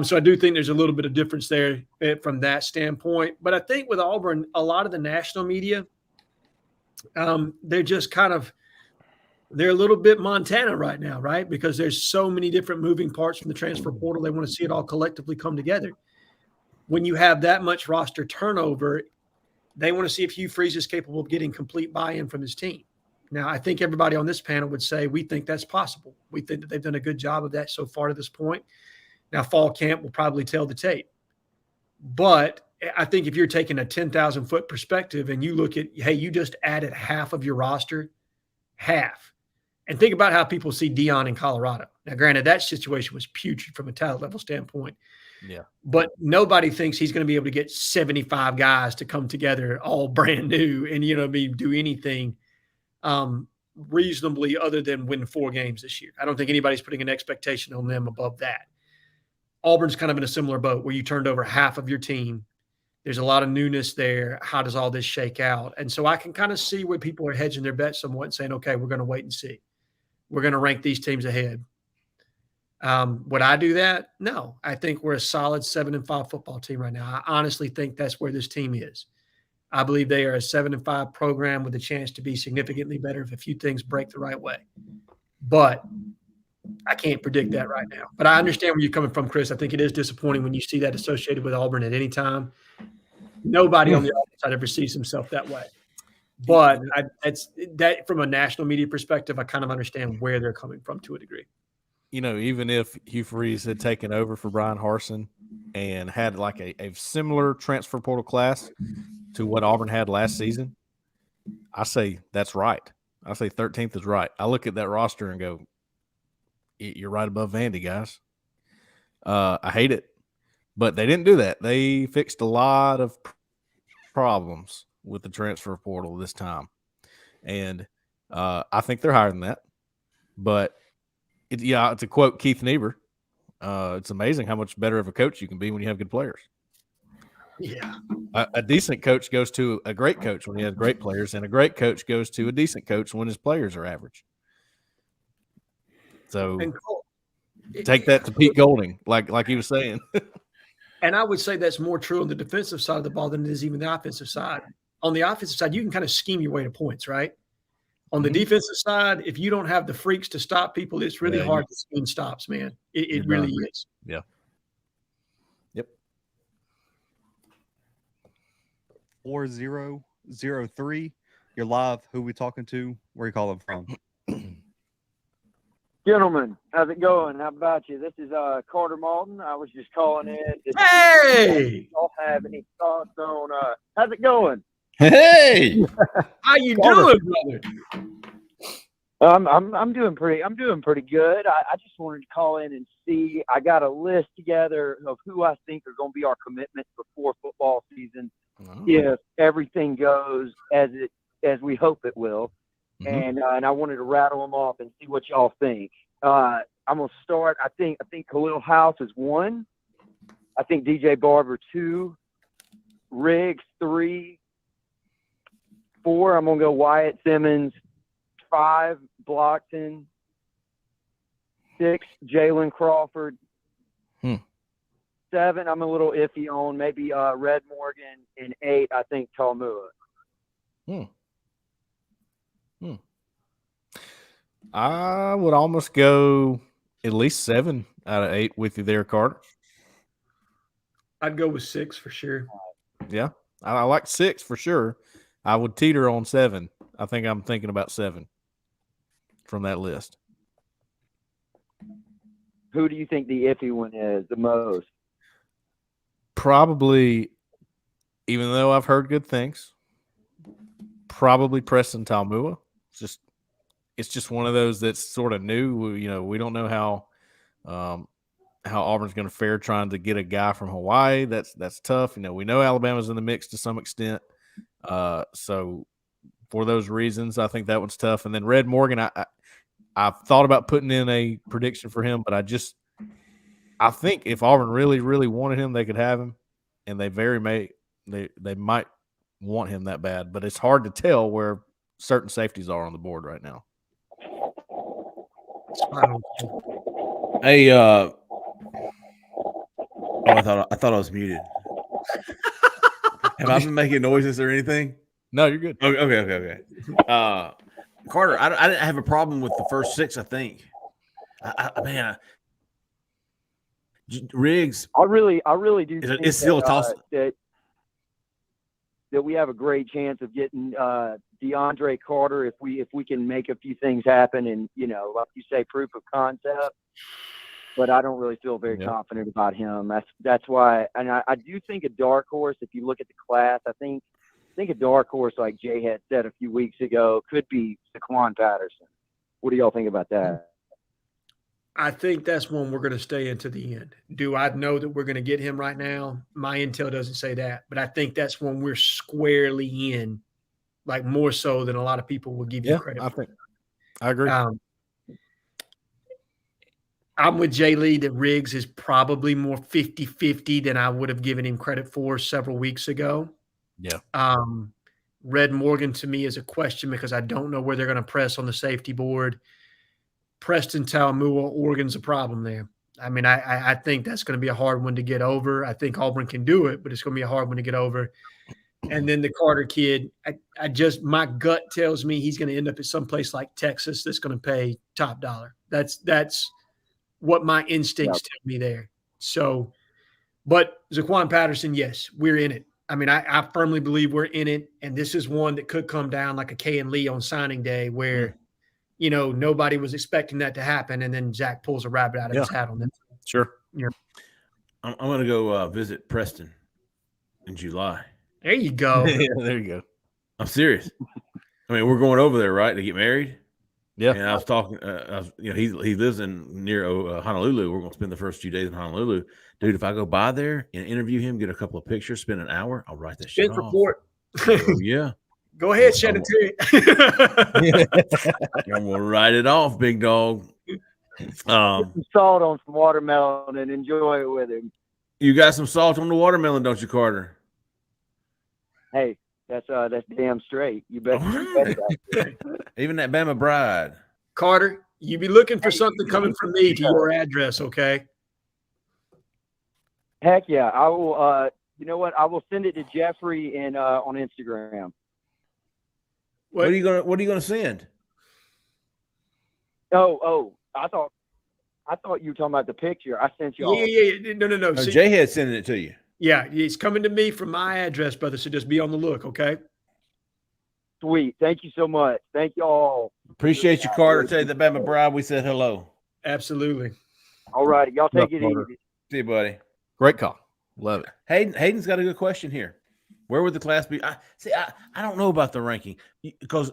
B: So I do think there's a little bit of difference there from that standpoint. But I think with Auburn, a lot of the national media, they're just they're a little bit Montana right now, right? Because there's so many different moving parts from the transfer portal. They want to see it all collectively come together. When you have that much roster turnover, they want to see if Hugh Freeze is capable of getting complete buy-in from his team. Now, I think everybody on this panel would say we think that's possible. We think that they've done a good job of that so far to this point. Now, fall camp will probably tell the tape. But I think if you're taking a 10,000-foot perspective and you look at, hey, you just added half of your roster, half. And think about how people see Dion in Colorado. Now, granted, that situation was putrid from a talent level standpoint.
C: Yeah.
B: But nobody thinks he's going to be able to get 75 guys to come together all brand new and, do anything reasonably other than win 4 games this year. I don't think anybody's putting an expectation on them above that. Auburn's kind of in a similar boat where you turned over half of your team. There's a lot of newness there. How does all this shake out? And so I can kind of see where people are hedging their bets somewhat and saying, okay, we're going to wait and see. We're going to rank these teams ahead. Would I do that? No. I think we're a solid 7-5 football team right now. I honestly think that's where this team is. I believe they are a 7-5 program with a chance to be significantly better if a few things break the right way. But I can't predict that right now. But I understand where you're coming from, Chris. I think it is disappointing when you see that associated with Auburn at any time. Nobody on the Auburn side ever sees himself that way. But that's that from a national media perspective, I kind of understand where they're coming from to a degree.
C: Even if Hugh Freeze had taken over for Brian Harsin and had like a similar transfer portal class to what Auburn had last season, I say that's right. I say 13th is right. I look at that roster and go, you're right above Vandy, guys. I hate it. But they didn't do that. They fixed a lot of problems with the transfer portal this time. And I think they're higher than that. But It's a quote Keith Niebuhr. It's amazing how much better of a coach you can be when you have good players.
B: Yeah.
C: A decent coach goes to a great coach when he has great players, and a great coach goes to a decent coach when his players are average. So take that to Pete Golding, like he was saying.
B: And I would say that's more true on the defensive side of the ball than it is even the offensive side. On the offensive side, you can kind of scheme your way to points, right? On the defensive side, if you don't have the freaks to stop people, it's really hard to scheme stops, man. It really is.
C: Yeah. Yep.
D: 4003. You're live. Who we talking to? Where you calling from?
I: Gentlemen, how's it going? How about you? This is Carter Malton. I was just calling in.
B: Hey!
I: Y'all have any thoughts on how's it going?
A: Hey,
B: how you doing, brother?
I: I'm doing pretty good. I just wanted to call in and see. I got a list together of who I think are going to be our commitments before football season, if everything goes as we hope it will. And I wanted to rattle them off and see what y'all think. I'm gonna start. I think Khalil House is 1. I think DJ Barber 2. Riggs 3. 4. I'm gonna go Wyatt Simmons. 5. Blockton. 6. Jalen Crawford. 7. I'm a little iffy on maybe Red Morgan, and 8. I think Talmua.
C: I would almost go at least 7 out of 8 with you there, Carter.
B: I'd go with 6 for sure.
C: Yeah, I like 6 for sure. I would teeter on 7. I think I'm thinking about 7 from that list.
I: Who do you think the iffy one is the most?
C: Probably, even though I've heard good things, probably Preston Talmua. It's just one of those that's sort of new. You know, we don't know how Auburn's going to fare trying to get a guy from Hawaii. That's tough. You know, we know Alabama's in the mix to some extent. So for those reasons, I think that one's tough. And then Red Morgan, I've thought about putting in a prediction for him, but I think if Auburn really, really wanted him, they could have him, and they might want him that bad. But it's hard to tell where certain safeties are on the board right now.
A: Hey, I thought I was muted. Have I been making noises or anything?
C: No, you're good.
A: Okay. Carter, I didn't have a problem with the first 6. I think, Riggs.
I: I really do.
A: It's still a toss.
I: That we have a great chance of getting DeAndre Carter if we can make a few things happen, and like you say, proof of concept. But I don't really feel very confident about him. That's why, and I do think a dark horse. If you look at the class, I think a dark horse, like Jhead said a few weeks ago, could be Zaquan Patterson. What do y'all think about that?
B: I think that's one we're going to stay into the end. Do I know that we're going to get him right now? My intel doesn't say that, but I think that's one we're squarely in, like more so than a lot of people will give you credit for.
C: I agree.
B: I'm with Jay Lee that Riggs is probably more 50-50 than I would have given him credit for several weeks ago.
C: Yeah.
B: Red Morgan to me is a question because I don't know where they're going to press on the safety board. Preston Talmua, Oregon's a problem there. I mean, I think that's going to be a hard one to get over. I think Auburn can do it, but it's going to be a hard one to get over. And then the Carter kid, my gut tells me he's going to end up at some place like Texas that's going to pay top dollar. That's what my instincts tell me there. So, but Zaquan Patterson, yes, we're in it. I mean, I firmly believe we're in it, and this is one that could come down like a K and Lee on signing day where nobody was expecting that to happen, and then Zach pulls a rabbit out of his hat on them.
C: Sure.
B: Yeah.
A: I'm going to go visit Preston in July.
B: There you go.
C: Yeah, there you go.
A: I'm serious. I mean, we're going over there, right, to get married?
C: Yeah.
A: And I was talking, he lives near Honolulu. We're going to spend the first few days in Honolulu. Dude, if I go by there and interview him, get a couple of pictures, spend an hour, I'll write that shit off.
B: Report.
A: Yeah.
B: Go ahead, Shannon.
A: I'm going to write it off, big dog.
I: Put some salt on some watermelon and enjoy it with him.
A: You got some salt on the watermelon, don't you, Carter?
I: Hey, that's damn straight. You bet.
A: Even that Bama Bride.
B: Carter, you be looking for something coming from me to your address, okay?
I: Heck yeah. I will you know what? I will send it to Jeffrey and on Instagram.
A: What are you gonna send?
I: Oh, I thought you were talking about the picture. I sent you.
B: Yeah. No.
A: No, Jhead sending it to you.
B: Yeah, it's coming to me from my address, brother. So just be on the look, okay?
I: Sweet. Thank you so much. Thank you all.
A: Appreciate you, Carter. Tell you the Bama Bride we said hello.
B: Absolutely.
I: All right, y'all take it
C: Carter.
I: easy.
A: See you, buddy.
C: Great call. Love it.
A: Hayden's got a good question here. Where would the class be? I don't know about the ranking because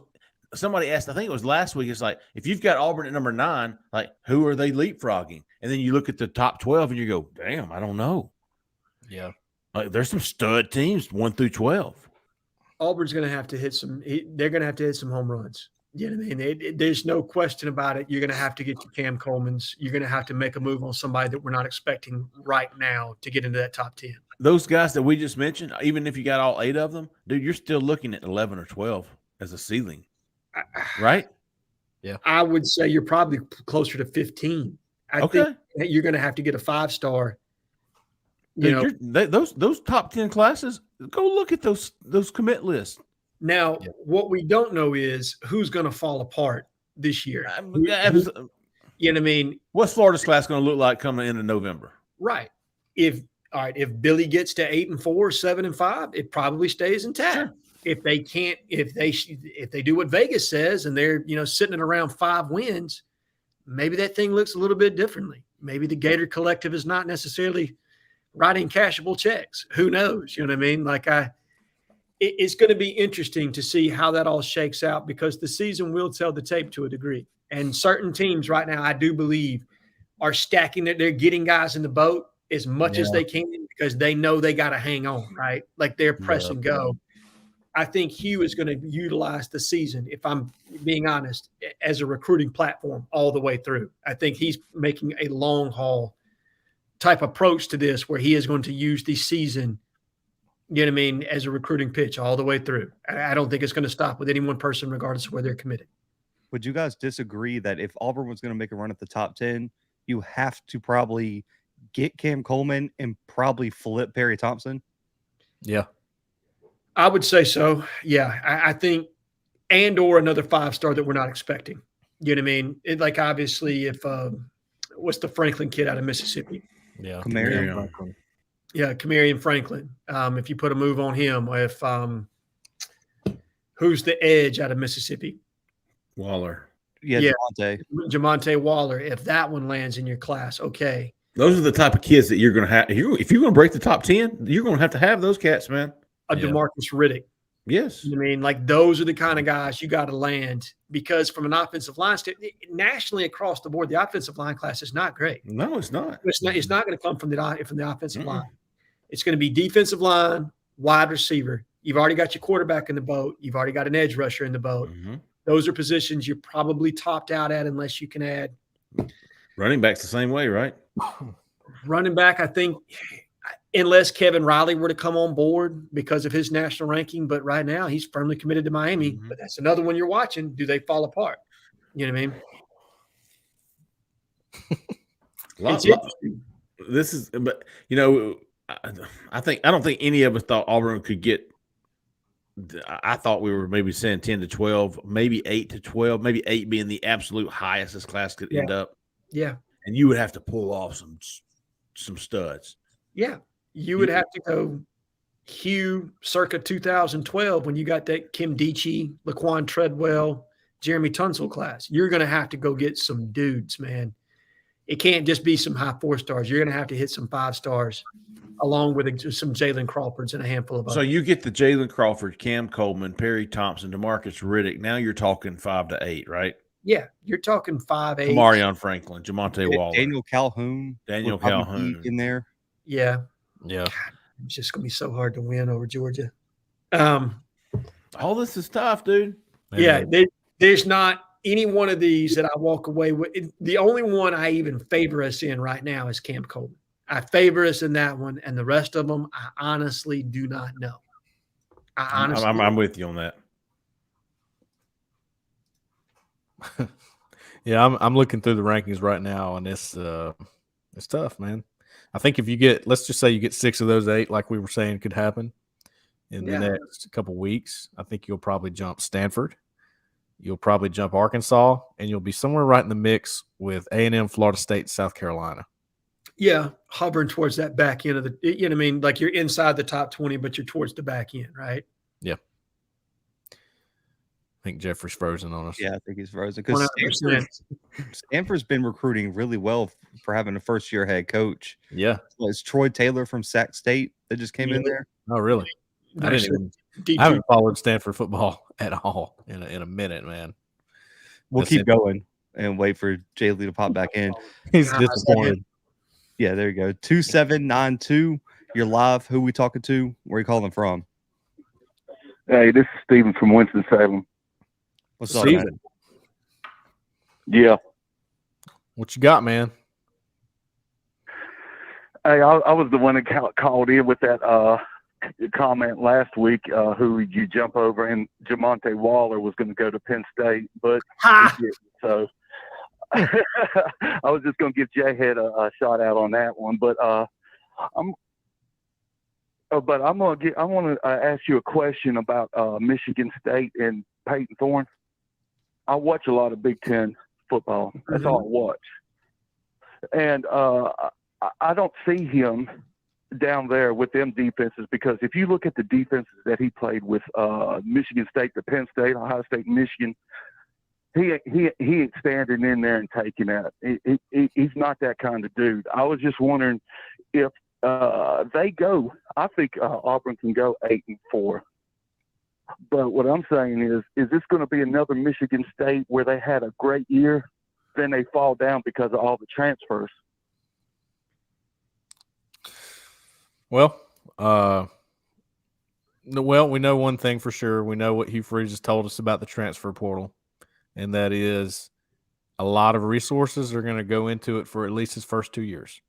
A: somebody asked, I think it was last week, it's like, if you've got Auburn at number 9, like, who are they leapfrogging? And then you look at the top 12 and you go, damn, I don't know.
C: Yeah.
A: Like, there's some stud teams 1 through 12.
B: Auburn's going to have to hit some – they're going to have to hit some home runs. You know what I mean? There's no question about it. You're going to have to get your Cam Coleman's. You're going to have to make a move on somebody that we're not expecting right now to get into that top 10.
A: Those guys that we just mentioned, even if you got all 8 of them, dude, you're still looking at 11 or 12 as a ceiling, right?
C: Yeah.
B: I would say you're probably closer to 15. I think you're going to have to get a 5-star.
A: Dude, those top 10 classes, go look at those commit lists.
B: Now, what we don't know is who's going to fall apart this year. You know what I mean?
A: What's Florida's class going to look like coming into November?
B: Right. If Billy gets to 8-4, 7-5, it probably stays intact. Sure. If they can't, if they do what Vegas says and they're sitting at around 5 wins, maybe that thing looks a little bit differently. Maybe the Gator Collective is not necessarily writing cashable checks. Who knows? You know what I mean? Like it's going to be interesting to see how that all shakes out because the season will tell the tape to a degree. And certain teams right now, I do believe, are stacking that they're getting guys in the boat as much as they can because they know they got to hang on, right? Like they're press and go. I think Hugh is going to utilize the season, if I'm being honest, as a recruiting platform all the way through. I think he's making a long haul type approach to this where he is going to use the season, you know what I mean, as a recruiting pitch all the way through. I don't think it's going to stop with any one person regardless of where they're committed.
D: Would you guys disagree that if Auburn was going to make a run at the top 10, you have to probably get Cam Coleman and probably flip Perry Thompson?
C: Yeah.
B: I would say so. Yeah. I think, and or another 5-star that we're not expecting. You know what I mean? Like obviously if what's the Franklin kid out of Mississippi?
C: Yeah.
D: Camarion.
B: Yeah, Camarion Franklin. If you put a move on him, if who's the edge out of Mississippi?
A: Waller.
B: Yeah. Jamonte Waller. If that one lands in your class, okay.
A: Those are the type of kids that you're going to have. If you're going to break the top 10, you're going to have those cats, man.
B: DeMarcus Riddick.
A: Yes.
B: I mean, like those are the kind of guys you got to land because from an offensive line nationally across the board, the offensive line class is not great.
A: No, it's not.
B: It's not going to come from the offensive line. It's going to be defensive line, wide receiver. You've already got your quarterback in the boat. You've already got an edge rusher in the boat. Mm-hmm. Those are positions you're probably topped out at unless you can add.
A: Running back's the same way, right?
B: Running back, I think, unless Kevin Riley were to come on board because of his national ranking. But right now, he's firmly committed to Miami. Mm-hmm. But that's another one you're watching. Do they fall apart? You know what I mean?
A: This is, but I don't think any of us thought Auburn could get. I thought we were maybe saying 10 to 12, maybe 8 to 12, maybe 8 being the absolute highest this class could end up.
B: Yeah,
A: and you would have to pull off some studs.
B: Yeah, you would have to go Hugh circa 2012 when you got that Kim Dichie, Laquan Treadwell, Jeremy Tunsil class. You're going to have to go get some dudes, man. It can't just be some high 4-stars. You're going to have to hit some 5-stars along with some Jalen Crawfords and a handful of others.
A: So you get the Jalen Crawford, Cam Coleman, Perry Thompson, DeMarcus Riddick. Now you're talking 5 to 8, right?
B: Yeah, you're talking 5, 8.
A: Marion Franklin, Jamonte Waller.
D: Daniel Calhoun in there.
B: Yeah.
C: Yeah.
B: God, it's just going to be so hard to win over Georgia.
A: All this is tough, dude.
B: Yeah, there's not any one of these that I walk away with, the only one I even favor us in right now is Camp Coleman. I favor us in that one, and the rest of them, I honestly do not know.
A: I'm with you on that.
C: Yeah, I'm looking through the rankings right now, and it's tough, man. I think if you get, let's just say you get 6 of those 8, like we were saying could happen in the next couple weeks, I think you'll probably jump Stanford. You'll probably jump Arkansas, and you'll be somewhere right in the mix with A&M, Florida State, South Carolina.
B: Yeah, hovering towards that back end of the, you know what I mean? Like you're inside the top 20, but you're towards the back end, right?
C: Yeah. I think Jeffrey's frozen on us.
D: Yeah, I think he's frozen because Stanford's been recruiting really well for having a first-year head coach.
C: Yeah.
D: Well, it's Troy Taylor from Sac State that just came in there.
C: Oh, really? I haven't followed Stanford football at all in a minute, man.
D: We'll keep going and wait for Jay Lee to pop back in.
C: He's disappointed.
D: Yeah, there you go. 2792. You're live. Who we talking to? Where are you calling from?
J: Hey, this is Steven from Winston-Salem.
D: What's up, man?
J: Yeah.
C: What you got, man?
J: Hey, I was the one that called in with that comment last week, who you jump over, and Jamonte Waller was going to go to Penn State, but he didn't. So I was just going to give Jhead a shout out on that one, but I want to ask you a question about Michigan State and Peyton Thorne. I watch a lot of Big Ten football. That's all I watch, and I don't see him down there with them defenses, because if you look at the defenses that he played with, Michigan State to Penn State, Ohio State, Michigan, he ain't standing in there and taking that. He's not that kind of dude. I was just wondering if they go. I think Auburn can go 8-4. But what I'm saying is this going to be another Michigan State where they had a great year, then they fall down because of all the transfers?
C: Well, we know one thing for sure. We know what Hugh Freeze has told us about the transfer portal, and that is a lot of resources are going to go into it for at least his first 2 years,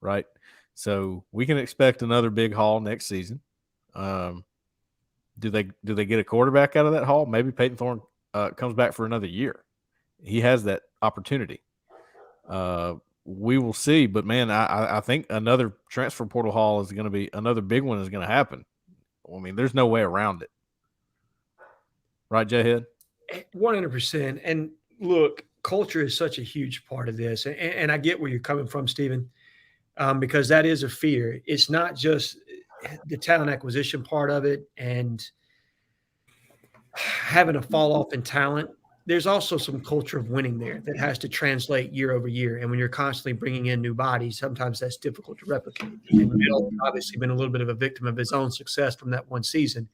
C: right? So we can expect another big haul next season. Do they get a quarterback out of that haul? Maybe Peyton Thorne comes back for another year. He has that opportunity. We will see, but man, I think another transfer portal haul is going to be another big one is going to happen. I mean, there's no way around it, right, Jhead?
B: 100%. And look, culture is such a huge part of this, and I get where you're coming from, Stephen, because that is a fear. It's not just the talent acquisition part of it and having a fall off in talent. There's also some culture of winning there that has to translate year over year. And when you're constantly bringing in new bodies, sometimes that's difficult to replicate. And Bill's obviously been a little bit of a victim of his own success from that one season.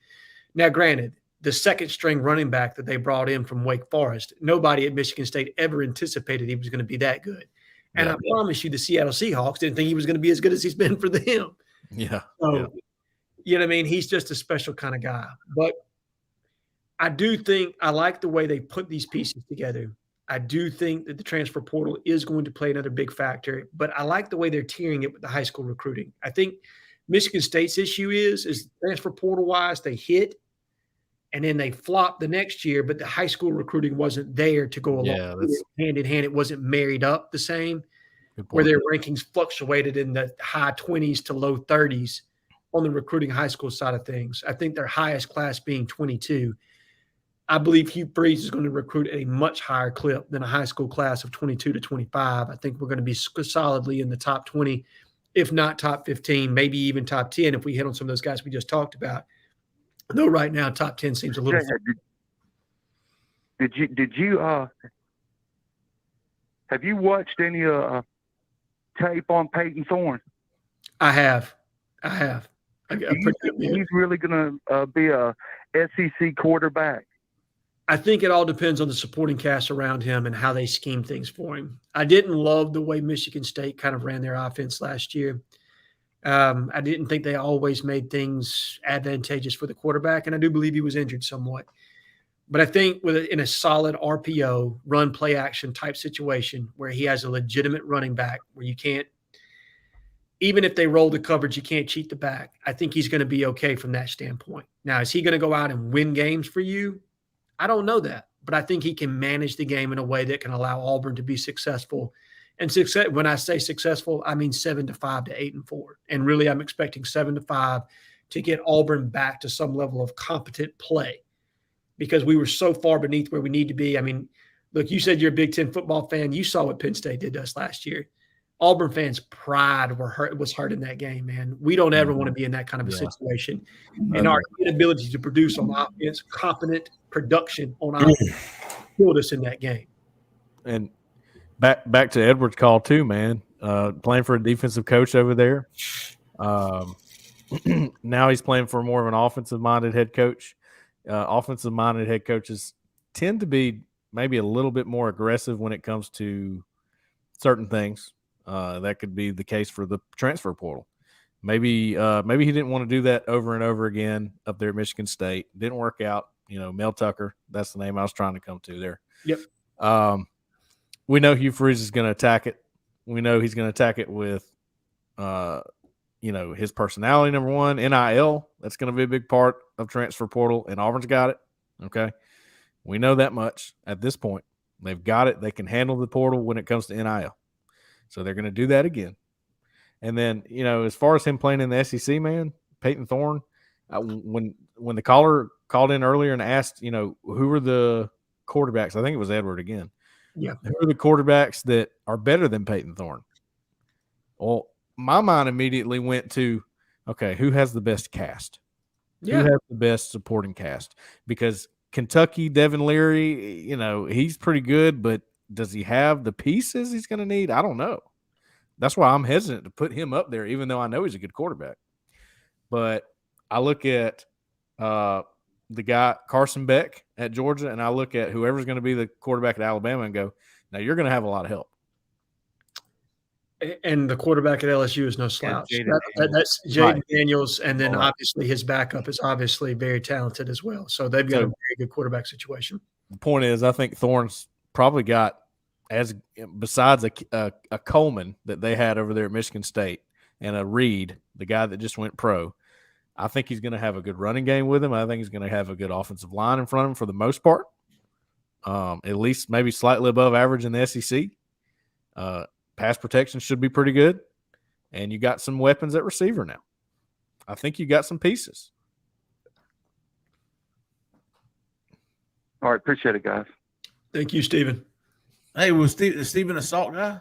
B: Now, granted, the second string running back that they brought in from Wake Forest, nobody at Michigan State ever anticipated he was going to be that good. And I promise you, the Seattle Seahawks didn't think he was going to be as good as he's been for them.
C: Yeah.
B: So, you know what I mean? He's just a special kind of guy. But I do think I like the way they put these pieces together. I do think that the transfer portal is going to play another big factor, but I like the way they're tiering it with the high school recruiting. I think Michigan State's issue is transfer portal wise, they hit and then they flop the next year, but the high school recruiting wasn't there to go along with it, hand in hand. It wasn't married up the same, where their rankings fluctuated in the high 20s to low 30s on the recruiting high school side of things. I think their highest class being 22. I believe Hugh Freeze is going to recruit at a much higher clip than a high school class of 22 to 25. I think we're going to be solidly in the top 20, if not top 15, maybe even top 10 if we hit on some of those guys we just talked about. Though right now, top 10 seems a little.
J: Did you have you watched any tape on Peyton Thorne?
B: I have.
J: He's really going to be a SEC quarterback.
B: I think it all depends on the supporting cast around him and how they scheme things for him. I didn't love the way Michigan State kind of ran their offense last year. I didn't think they always made things advantageous for the quarterback, and I do believe he was injured somewhat. But I think in a solid RPO, run play action type situation where he has a legitimate running back where you can't, even if they roll the coverage, you can't cheat the back. I think he's going to be okay from that standpoint. Now, is he going to go out and win games for you? I don't know that, but I think he can manage the game in a way that can allow Auburn to be successful. And success, when I say successful, I mean 7-5 to 8-4. And really, I'm expecting 7-5 to get Auburn back to some level of competent play, because we were so far beneath where we need to be. I mean, look, you said you're a Big Ten football fan. You saw what Penn State did to us last year. Auburn fans' pride was hurt in that game, man. We don't ever want to be in that kind of a situation. And our inability to produce on offense, competent production on offense, killed us in that game.
C: And back to Edwards' call too, man. Playing for a defensive coach over there. Now he's playing for more of an offensive-minded head coach. Offensive-minded head coaches tend to be maybe a little bit more aggressive when it comes to certain things. That could be the case for the transfer portal. Maybe he didn't want to do that over and over again up there at Michigan State. Didn't work out. Mel Tucker, that's the name I was trying to come to there.
B: Yep.
C: We know Hugh Freeze is going to attack it. We know he's going to attack it with, his personality, number one. NIL, that's going to be a big part of transfer portal, and Auburn's got it. Okay. We know that much at this point. They've got it. They can handle the portal when it comes to NIL. So they're going to do that again. And then, as far as him playing in the SEC, man, Peyton Thorne, when the caller called in earlier and asked, who are the quarterbacks? I think it was Edward again.
B: Yeah.
C: Who are the quarterbacks that are better than Peyton Thorne? Well, my mind immediately went to, okay, who has the best cast?
B: Yeah.
C: Who has the best supporting cast? Because Kentucky, Devin Leary, he's pretty good, but does he have the pieces he's going to need? I don't know. That's why I'm hesitant to put him up there, even though I know he's a good quarterback. But I look at the guy, Carson Beck at Georgia, and I look at whoever's going to be the quarterback at Alabama and go, now you're going to have a lot of help.
B: And the quarterback at LSU is no slouch. That's Jhead Daniels, and then obviously his backup is obviously very talented as well. So they've got a very good quarterback situation.
C: The point is, I think Thorne's probably got, besides a Coleman that they had over there at Michigan State and a Reed, the guy that just went pro, I think he's going to have a good running game with him. I think he's going to have a good offensive line in front of him for the most part, at least maybe slightly above average in the SEC. Pass protection should be pretty good, and you got some weapons at receiver now. I think you got some pieces.
J: All right, appreciate it, guys.
B: Thank you, Stephen.
A: Hey, was Stephen a salt guy?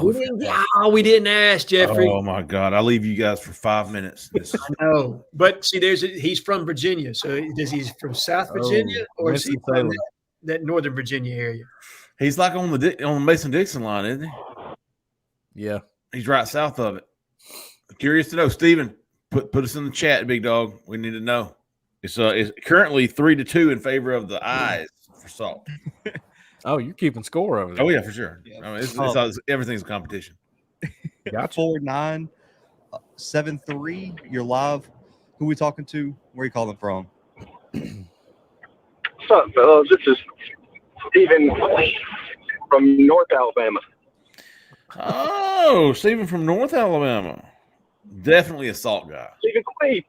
B: We didn't ask, Jeffrey.
A: Oh, my God. I'll leave you guys for 5 minutes.
B: I know. But, see, he's from Virginia. So he's from South Virginia or is he from that Northern Virginia area?
A: He's like on the Mason-Dixon line, isn't he?
C: Yeah.
A: He's right south of it. Curious to know. Stephen, put us in the chat, big dog. We need to know. It's currently 3-2 in favor of the eyes for salt.
C: Oh, you're keeping score over there.
A: Oh, yeah, for sure. Yeah. I mean, everything's a competition.
D: Gotcha. 4973. You're live. Who we talking to? Where are you calling from?
K: What's up, fellas? This is Stephen from North Alabama.
A: Oh, Stephen from North Alabama. Definitely a salt guy.
K: Stephen Queef.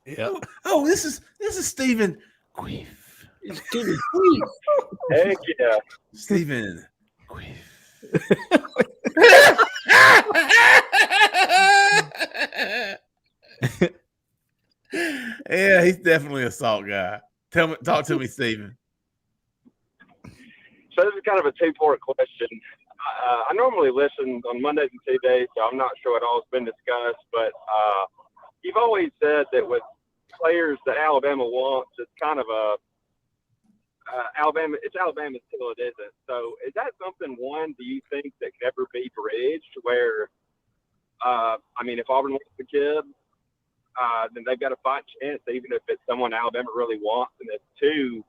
C: Yeah.
A: Oh, this is Stephen Queef.
B: Stephen Queef.
K: Heck yeah.
A: Stephen Queef. Yeah, he's definitely a salt guy. Talk to me, Stephen.
K: So this is kind of a two-part question. I normally listen on Mondays and Tuesdays, so I'm not sure what all has been discussed, but you've always said that with players that Alabama wants, it's kind of a it's Alabama till it isn't. So is that something, one, do you think that could ever be bridged where, if Auburn wants the kid, then they've got a fight chance, even if it's someone Alabama really wants? And then two,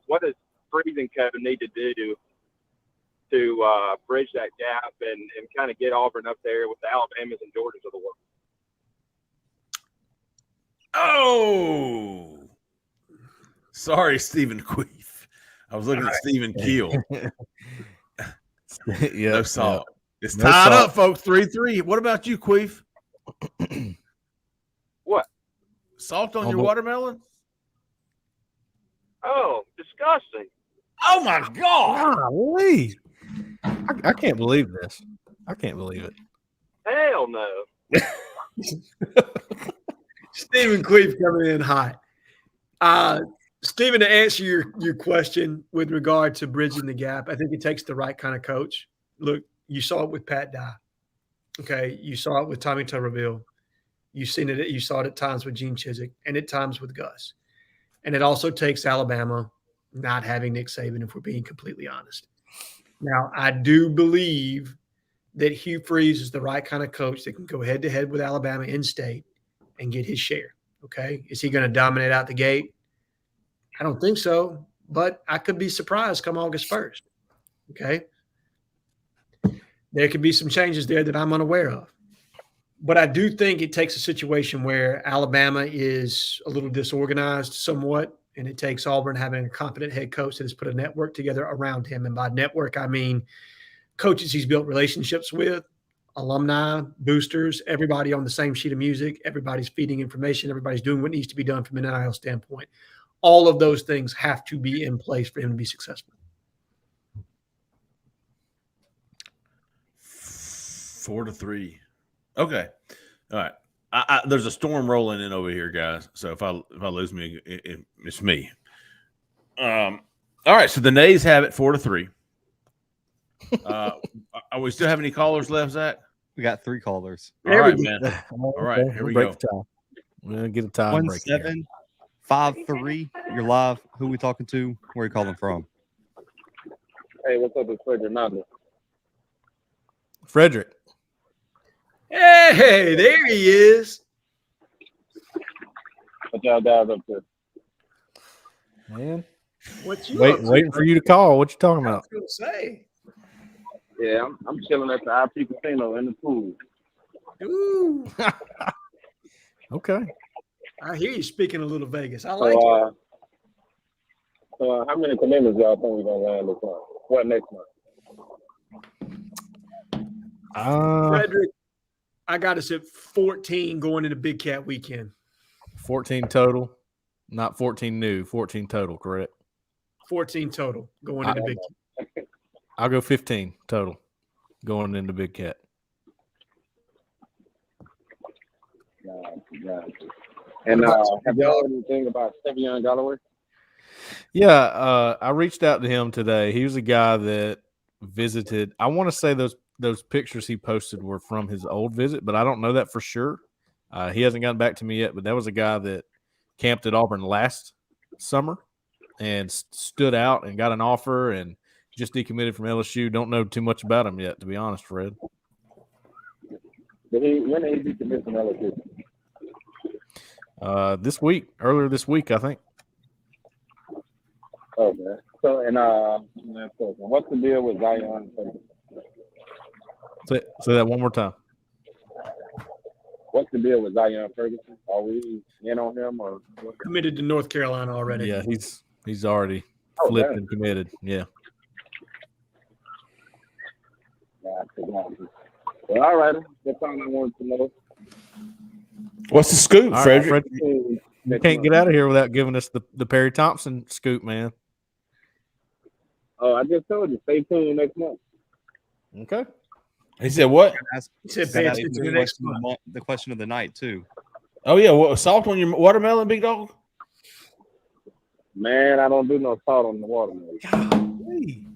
K: what does Freeze and Co need to do to bridge that gap and kind of get Auburn up there with the Alabamas and Georgias of the world?
A: Oh, Sorry, Stephen Queef. I was looking at Stephen Keel.
C: Yeah,
A: no salt. Yeah. It's
C: no
A: tied
C: salt.
A: up, folks. 3-3. What about you, Queef?
K: What?
A: Salt on your watermelon?
K: Oh, disgusting.
A: Oh, my God.
C: Golly. I can't believe this. I can't believe it.
K: Hell no.
B: Stephen Queef coming in hot. Stephen, to answer your question with regard to bridging the gap, I think it takes the right kind of coach. Look, you saw it with Pat Dye. Okay. You saw it with Tommy Tuberville. You saw it at times with Gene Chizik and at times with Gus. And it also takes Alabama not having Nick Saban, if we're being completely honest. Now, I do believe that Hugh Freeze is the right kind of coach that can go head-to-head with Alabama in state and get his share, okay? Is he going to dominate out the gate? I don't think so, but I could be surprised come August 1st, okay? There could be some changes there that I'm unaware of. But I do think it takes a situation where Alabama is a little disorganized somewhat, and it takes Auburn having a competent head coach that has put a network together around him. And by network, I mean coaches he's built relationships with, alumni, boosters, everybody on the same sheet of music, everybody's feeding information, everybody's doing what needs to be done from an NIL standpoint. All of those things have to be in place for him to be successful.
A: 4-3. Okay. All right. There's a storm rolling in over here, guys. So if I lose me, it's me. All right. So the Nays have it 4-3. Are we still have any callers left, Zach?
D: We got 3 callers.
A: All right, man. All right. Here we go.
C: We're going to get a time break.
D: 1753. You're live. Who are we talking to? Where are you calling from?
G: Hey, what's up? It's Frederick Notley.
C: Frederick.
B: Hey, there he is.
G: What y'all guys up to?
C: Man.
B: What you
C: waiting for you to call. What you talking about?
B: I was going to say.
G: Yeah, I'm chilling at the IP Casino in the pool.
B: Ooh.
C: Okay.
B: I hear you speaking a little Vegas. I like
G: it. So how many commitments y'all think we're going to land this month? What next month?
B: Frederick, I got us at 14 going into Big Cat weekend.
C: 14 total, not 14 new, 14 total, correct?
B: 14 total going into Big Cat.
C: I'll go 15 total going into Big Cat.
G: And have y'all heard anything about Stevion Galloway?
C: Yeah, I reached out to him today. He was a guy that visited. I want to say those pictures he posted were from his old visit, but I don't know that for sure. He hasn't gotten back to me yet, but that was a guy that camped at Auburn last summer and stood out and got an offer and just decommitted from LSU. Don't know too much about him yet, to be honest, Fred.
G: When did he decommit from LSU?
C: This week, earlier this week, I think.
G: Oh, man. So, what's the deal with Zion?
C: Say that one more time.
G: What's the deal with Zion Ferguson? Are we in on him or
B: committed to North Carolina already?
C: Yeah, he's already flipped and committed. Yeah.
G: Well, all right. That's all I wanted to know.
A: What's the scoop, Frederick?
C: You can't get out of here without giving us the Perry Thompson scoop, man.
G: Oh, I just told you. Stay tuned next month.
C: Okay.
A: He said what?
B: He said pay attention to the next month.
D: The question of the night, too.
A: Oh, yeah. Salt on your watermelon, big dog?
G: Man, I don't do no salt on the watermelon.
C: Golly.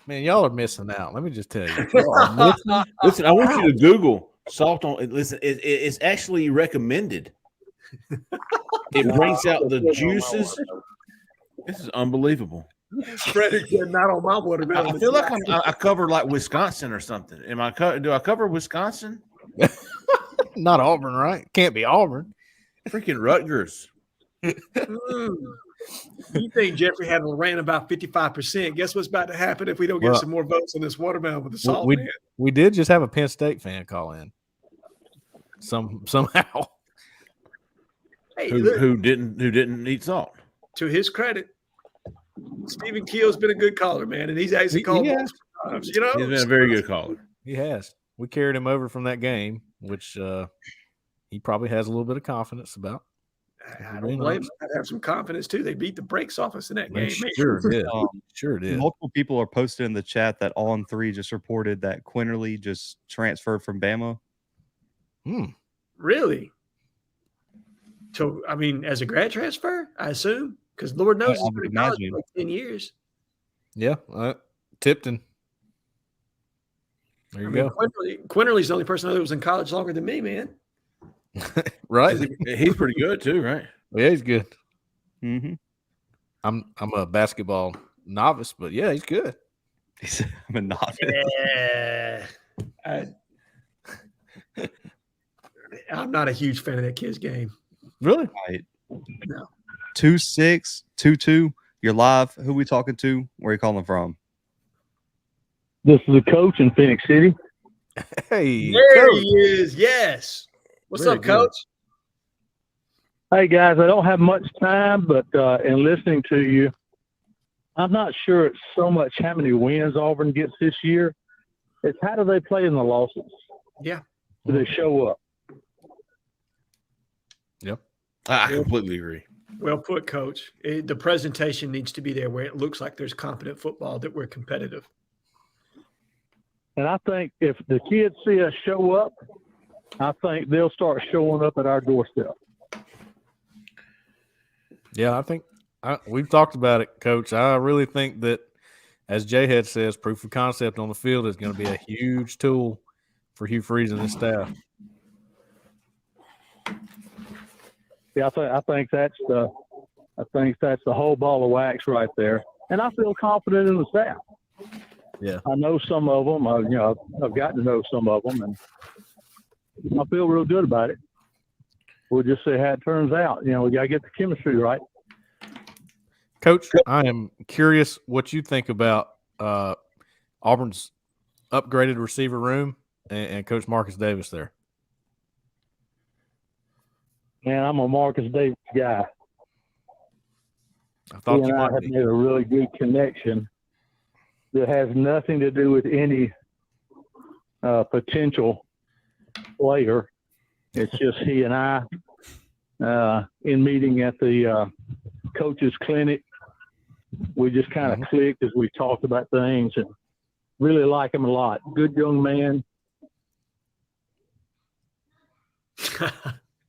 C: Man, y'all are missing out. Let me just tell you.
A: Listen, I want you to Google salt on. Listen, it's actually recommended. It brings out the juices. This is unbelievable.
B: Frederick said not on my watermelon.
A: I feel like I cover like Wisconsin or something. Do I cover Wisconsin?
C: Not Auburn, right? Can't be Auburn.
A: Freaking Rutgers.
B: You think Jeffrey had a rant about 55%? Guess what's about to happen if we don't get some more votes on this watermelon with the salt?
C: We did just have a Penn State fan call in. Somehow.
B: Hey,
A: who didn't eat salt?
B: to his credit, Stephen Keel's been a good caller, man, and he's actually called multiple times. You know,
A: he's been a very good caller.
C: He has. We carried him over from that game, which he probably has a little bit of confidence about.
B: I don't blame him. I'd have some confidence too. They beat the brakes off us in that game.
C: Sure did. Sure did.
D: Multiple people are posted in the chat that On 3 just reported that Quinterly just transferred from Bama.
B: Really? So, I mean, as a grad transfer, I assume, because Lord knows he's been in college for like 10 years.
C: Yeah, Tipton. There you go.
B: Quinterly's the only person that was in college longer than me, man.
C: Right.
A: He's pretty good too, right?
C: Well, yeah, he's good.
D: Mm-hmm.
C: I'm a basketball novice, but yeah, he's good.
D: I'm a novice.
B: Yeah. I'm not a huge fan of that kid's game.
C: Really?
D: Right.
B: No.
D: 2622. You're live. Who we talking to? Where are you calling from?
G: This is a coach in Phoenix City.
C: Hey,
B: there
C: Coach.
B: he is. Yes. What's
C: Very
B: up, Coach?
G: Hey, guys, I don't have much time, but in listening to you, I'm not sure it's so much how many wins Auburn gets this year. It's how do they play in the losses?
B: Yeah.
G: Do they show up?
C: Yep.
A: I completely agree.
B: Well put, Coach. The presentation needs to be there where it looks like there's competent football, that we're competitive.
G: And I think if the kids see us show up, I think they'll start showing up at our doorstep.
C: Yeah, I think we've talked about it, Coach. I really think that, as Jhead says, proof of concept on the field is going to be a huge tool for Hugh Freeze and his staff.
G: Yeah, I think that's the whole ball of wax right there, and I feel confident in the staff.
C: Yeah,
G: I know some of them. I've gotten to know some of them, and I feel real good about it. We'll just see how it turns out. We got to get the chemistry right.
C: Coach, I am curious what you think about Auburn's upgraded receiver room and Coach Marcus Davis there.
G: Man, I'm a Marcus Davis guy.
C: I thought you
G: might
C: might
G: have
C: be.
G: made a really good connection that has nothing to do with any potential player. It's just he and I in meeting at the coaches clinic. We just kind of clicked as we talked about things, and really like him a lot. Good young man.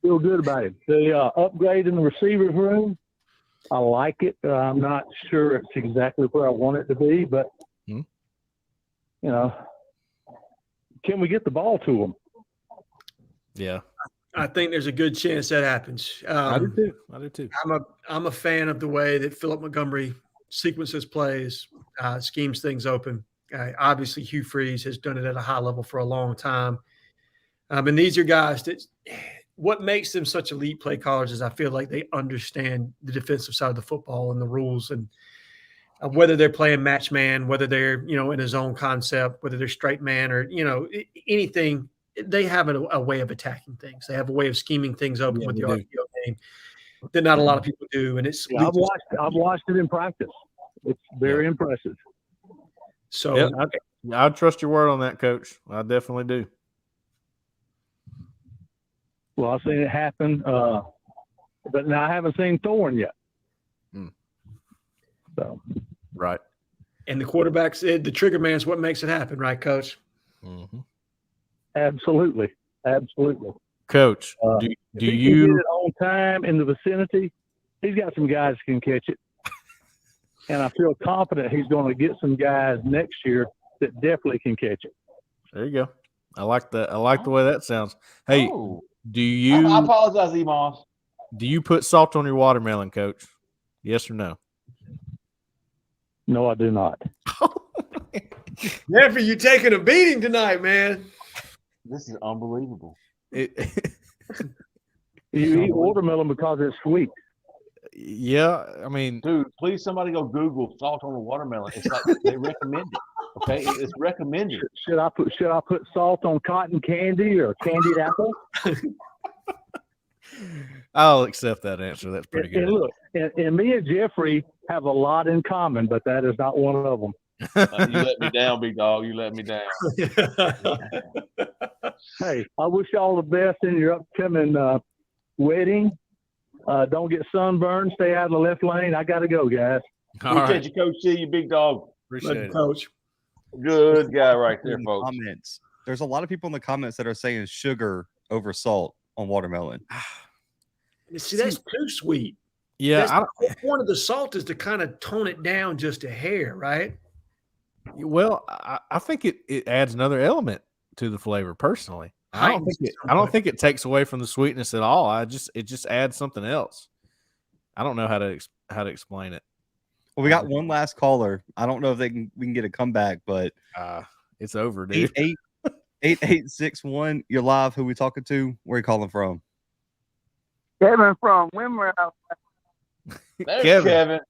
G: Feel good about it. The upgrade in the receivers room, I like it. I'm not sure it's exactly where I want it to be, but can we get the ball to them?
C: Yeah,
B: I think there's a good chance that happens.
C: I do too.
B: I'm a fan of the way that Philip Montgomery sequences plays, schemes things open. Obviously, Hugh Freeze has done it at a high level for a long time. And these are guys that what makes them such elite play callers is I feel like they understand the defensive side of the football and the rules, and whether they're playing match man, whether they're, in a zone concept, whether they're straight man or, anything, they have a way of attacking things. They have a way of scheming things open with the RPO game that not a lot of people do. And it's
G: I've watched it in practice. It's very impressive.
B: So
C: I trust your word on that, Coach. I definitely do.
G: Well, I've seen it happen, but now I haven't seen Thorne yet. So,
C: right.
B: And the quarterback's the trigger man is what makes it happen, right, Coach?
C: Mm-hmm.
G: Absolutely.
C: Coach, do you
G: get it on time in the vicinity? He's got some guys who can catch it, and I feel confident he's going to get some guys next year that definitely can catch it.
C: There you go. I like that. I like the way that sounds. Hey, do you?
L: I apologize, Emos.
C: Do you put salt on your watermelon, Coach? Yes or no?
G: No, I do not.
B: Jeffrey, you taking a beating tonight, man.
L: This is unbelievable.
G: You eat watermelon because it's sweet.
C: Yeah, I mean,
L: dude, please somebody go Google salt on the watermelon. It's like they recommend it. Okay, it's recommended.
G: Should I put salt on cotton candy or candied apple?
C: I'll accept that answer. That's pretty good.
M: And look, and me and Jeffrey have a lot in common, but that is not one of them.
L: You let me down, big dog. You let me down.
M: Hey, I wish you all the best in your upcoming wedding. Don't get sunburned. Stay out of the left lane. I got to go, guys.
L: Appreciate you, Coach. See you, big dog.
C: Appreciate it,
B: Coach.
L: Good guy right there, folks.
D: Comments. There's a lot of people in the comments that are saying sugar over salt on watermelon.
B: See, that's too sweet.
C: Yeah.
B: The point of the salt is to kind of tone it down just a hair, right?
C: Well, I think it adds another element to the flavor. Personally, I don't think it takes away from the sweetness at all. It just adds something else. I don't know how to explain it.
D: Well, we got one last caller. I don't know if we can get a comeback, but
C: it's over, dude.
D: 8861. You're live. Who we talking to? Where are you calling from?
I: Kevin from Wimmer.
L: There's Kevin.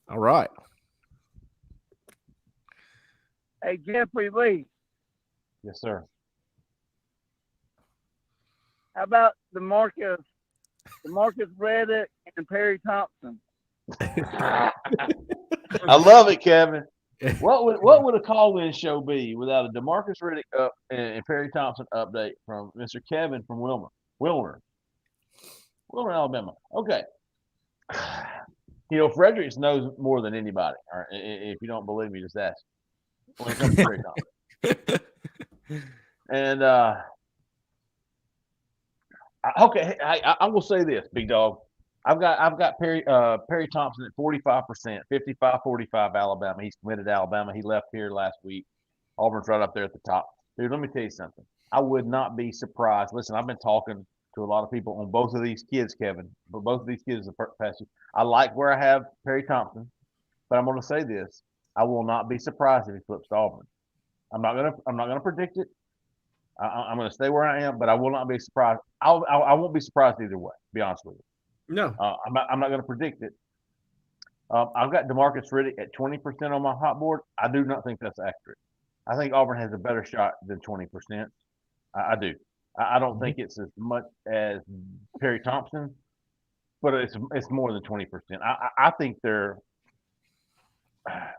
C: All right.
I: Hey, Jeffrey Lee.
L: Yes, sir.
I: How about DeMarcus Reddick and Perry Thompson?
L: I love it, Kevin. What would a call-in show be without a DeMarcus Riddick and Perry Thompson update from Mr. Kevin from Wilmer, Alabama? Okay. Fredericks knows more than anybody. Or if you don't believe me, just ask. When it comes to Perry Thompson. And okay, I will say this, big dog. I've got Perry Thompson at 45%, 55-45 Alabama. He's committed to Alabama. He left here last week. Auburn's right up there at the top. Dude, let me tell you something. I would not be surprised. Listen, I've been talking to a lot of people on both of these kids, Kevin. But both of these kids are past. I like where I have Perry Thompson, but I'm going to say this: I will not be surprised if he flips to Auburn. I'm not gonna predict it. I'm going to stay where I am, but I will not be surprised. I won't be surprised either way. To be honest with you.
B: No,
L: I'm not going to predict it. I've got DeMarcus Riddick at 20% on my hot board. I do not think that's accurate. I think Auburn has a better shot than 20%. I do. I don't think it's as much as Perry Thompson, but it's more than 20%. I think there's a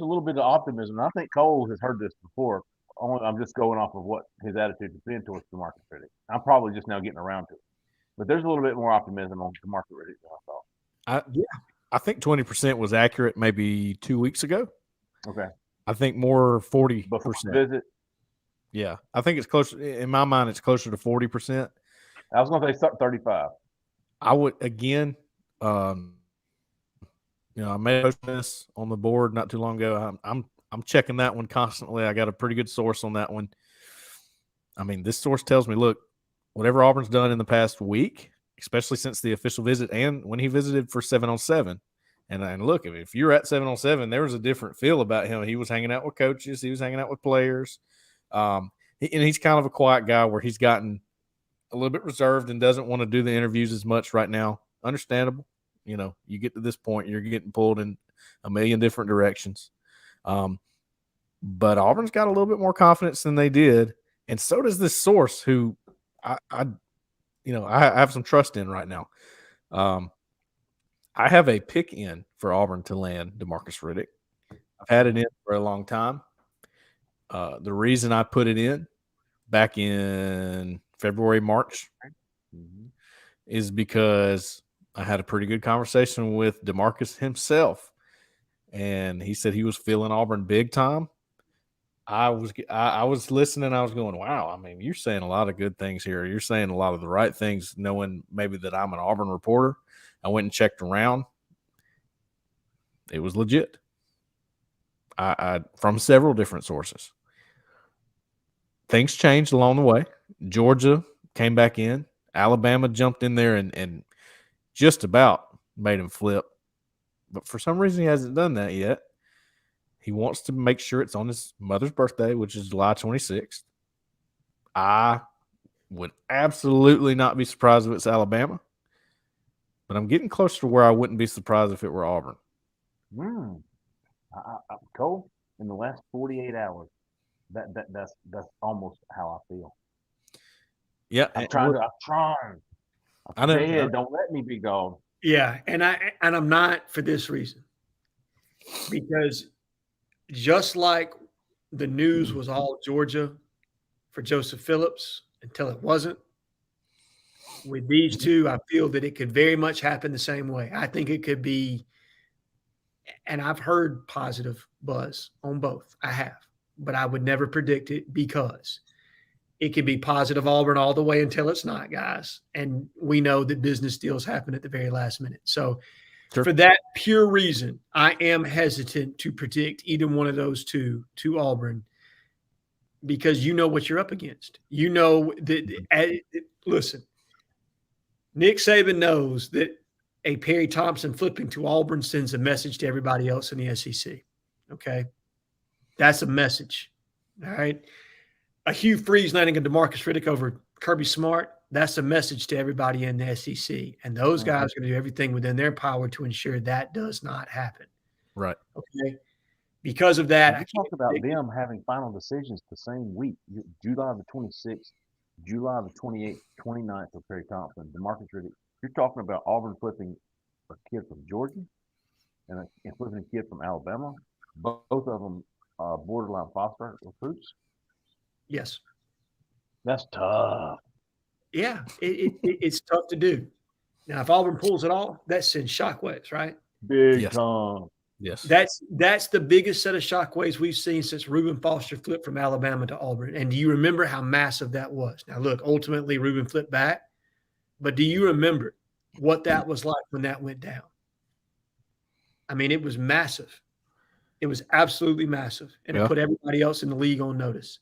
L: little bit of optimism. I think Cole has heard this before. I'm just going off of what his attitude has been towards DeMarcus Riddick. I'm probably just now getting around to it. But there's a little bit more optimism on DeMarcus Riddick than I thought.
C: I think 20% was accurate maybe 2 weeks ago.
L: Okay.
C: I think more 40%.
L: Before visit?
C: Yeah. I think it's closer. In my mind, it's closer to 40%.
L: I was going to say 35.
C: I would, again, I made this on the board not too long ago. I'm checking that one constantly. I got a pretty good source on that one. I mean, this source tells me, look, whatever Auburn's done in the past week, especially since the official visit and when he visited for 7-on-7. And look, if you're at 7-on-7, there was a different feel about him. He was hanging out with coaches. He was hanging out with players. And he's kind of a quiet guy where he's gotten a little bit reserved and doesn't want to do the interviews as much right now. Understandable. You get to this point, you're getting pulled in a million different directions. But Auburn's got a little bit more confidence than they did. And so does this source who I have some trust in right now. I have a pick in for Auburn to land DeMarcus Riddick. I've had it in for a long time. The reason I put it in back in February, March is because I had a pretty good conversation with DeMarcus himself, and he said he was feeling Auburn big time. I was listening. I was going, wow. I mean, you're saying a lot of good things here. You're saying a lot of the right things, knowing maybe that I'm an Auburn reporter. I went and checked around. It was legit. I from several different sources. Things changed along the way. Georgia came back in. Alabama jumped in there and just about made him flip. But for some reason, he hasn't done that yet. He wants to make sure it's on his mother's birthday, which is July 26th. I would absolutely not be surprised if it's Alabama. But I'm getting closer to where I wouldn't be surprised if it were Auburn.
L: Cole, in the last 48 hours, that's almost how I feel.
C: Yeah,
L: I'm trying.
C: I know.
L: Jhead, don't let me be gone.
B: Yeah, and I'm not for this reason. Because just like the news was all Georgia for Joseph Phillips until it wasn't, with these two, I feel that it could very much happen the same way. I think it could be, and I've heard positive buzz on both. I have, but I would never predict it because it can be positive Auburn all the way until it's not, guys. And we know that business deals happen at the very last minute. So for that pure reason, I am hesitant to predict either one of those two to Auburn because you know what you're up against. You know that, listen, Nick Saban knows that a Perry Thompson flipping to Auburn sends a message to everybody else in the SEC. Okay? That's a message. All right? A Hugh Freeze landing a DeMarcus Riddick over Kirby Smart, that's a message to everybody in the SEC. And those guys are going to do everything within their power to ensure that does not happen.
C: Right.
B: Okay? Because of that,
L: you talk about them having final decisions the same week, July the 26th, July the 28th, 29th for Perry Thompson, DeMarcus Riddick. You're talking about Auburn flipping a kid from Georgia and flipping a kid from Alabama, both of them borderline phosphor recruits.
B: Yes.
L: That's tough.
B: Yeah, it's tough to do. Now, if Auburn pulls it off, that sends shockwaves, right?
L: Big time.
C: Yes.
B: That's the biggest set of shockwaves we've seen since Reuben Foster flipped from Alabama to Auburn. And do you remember how massive that was? Now, look, ultimately Reuben flipped back, but do you remember what that was like when that went down? I mean, it was massive. It was absolutely massive, and it put everybody else in the league on notice.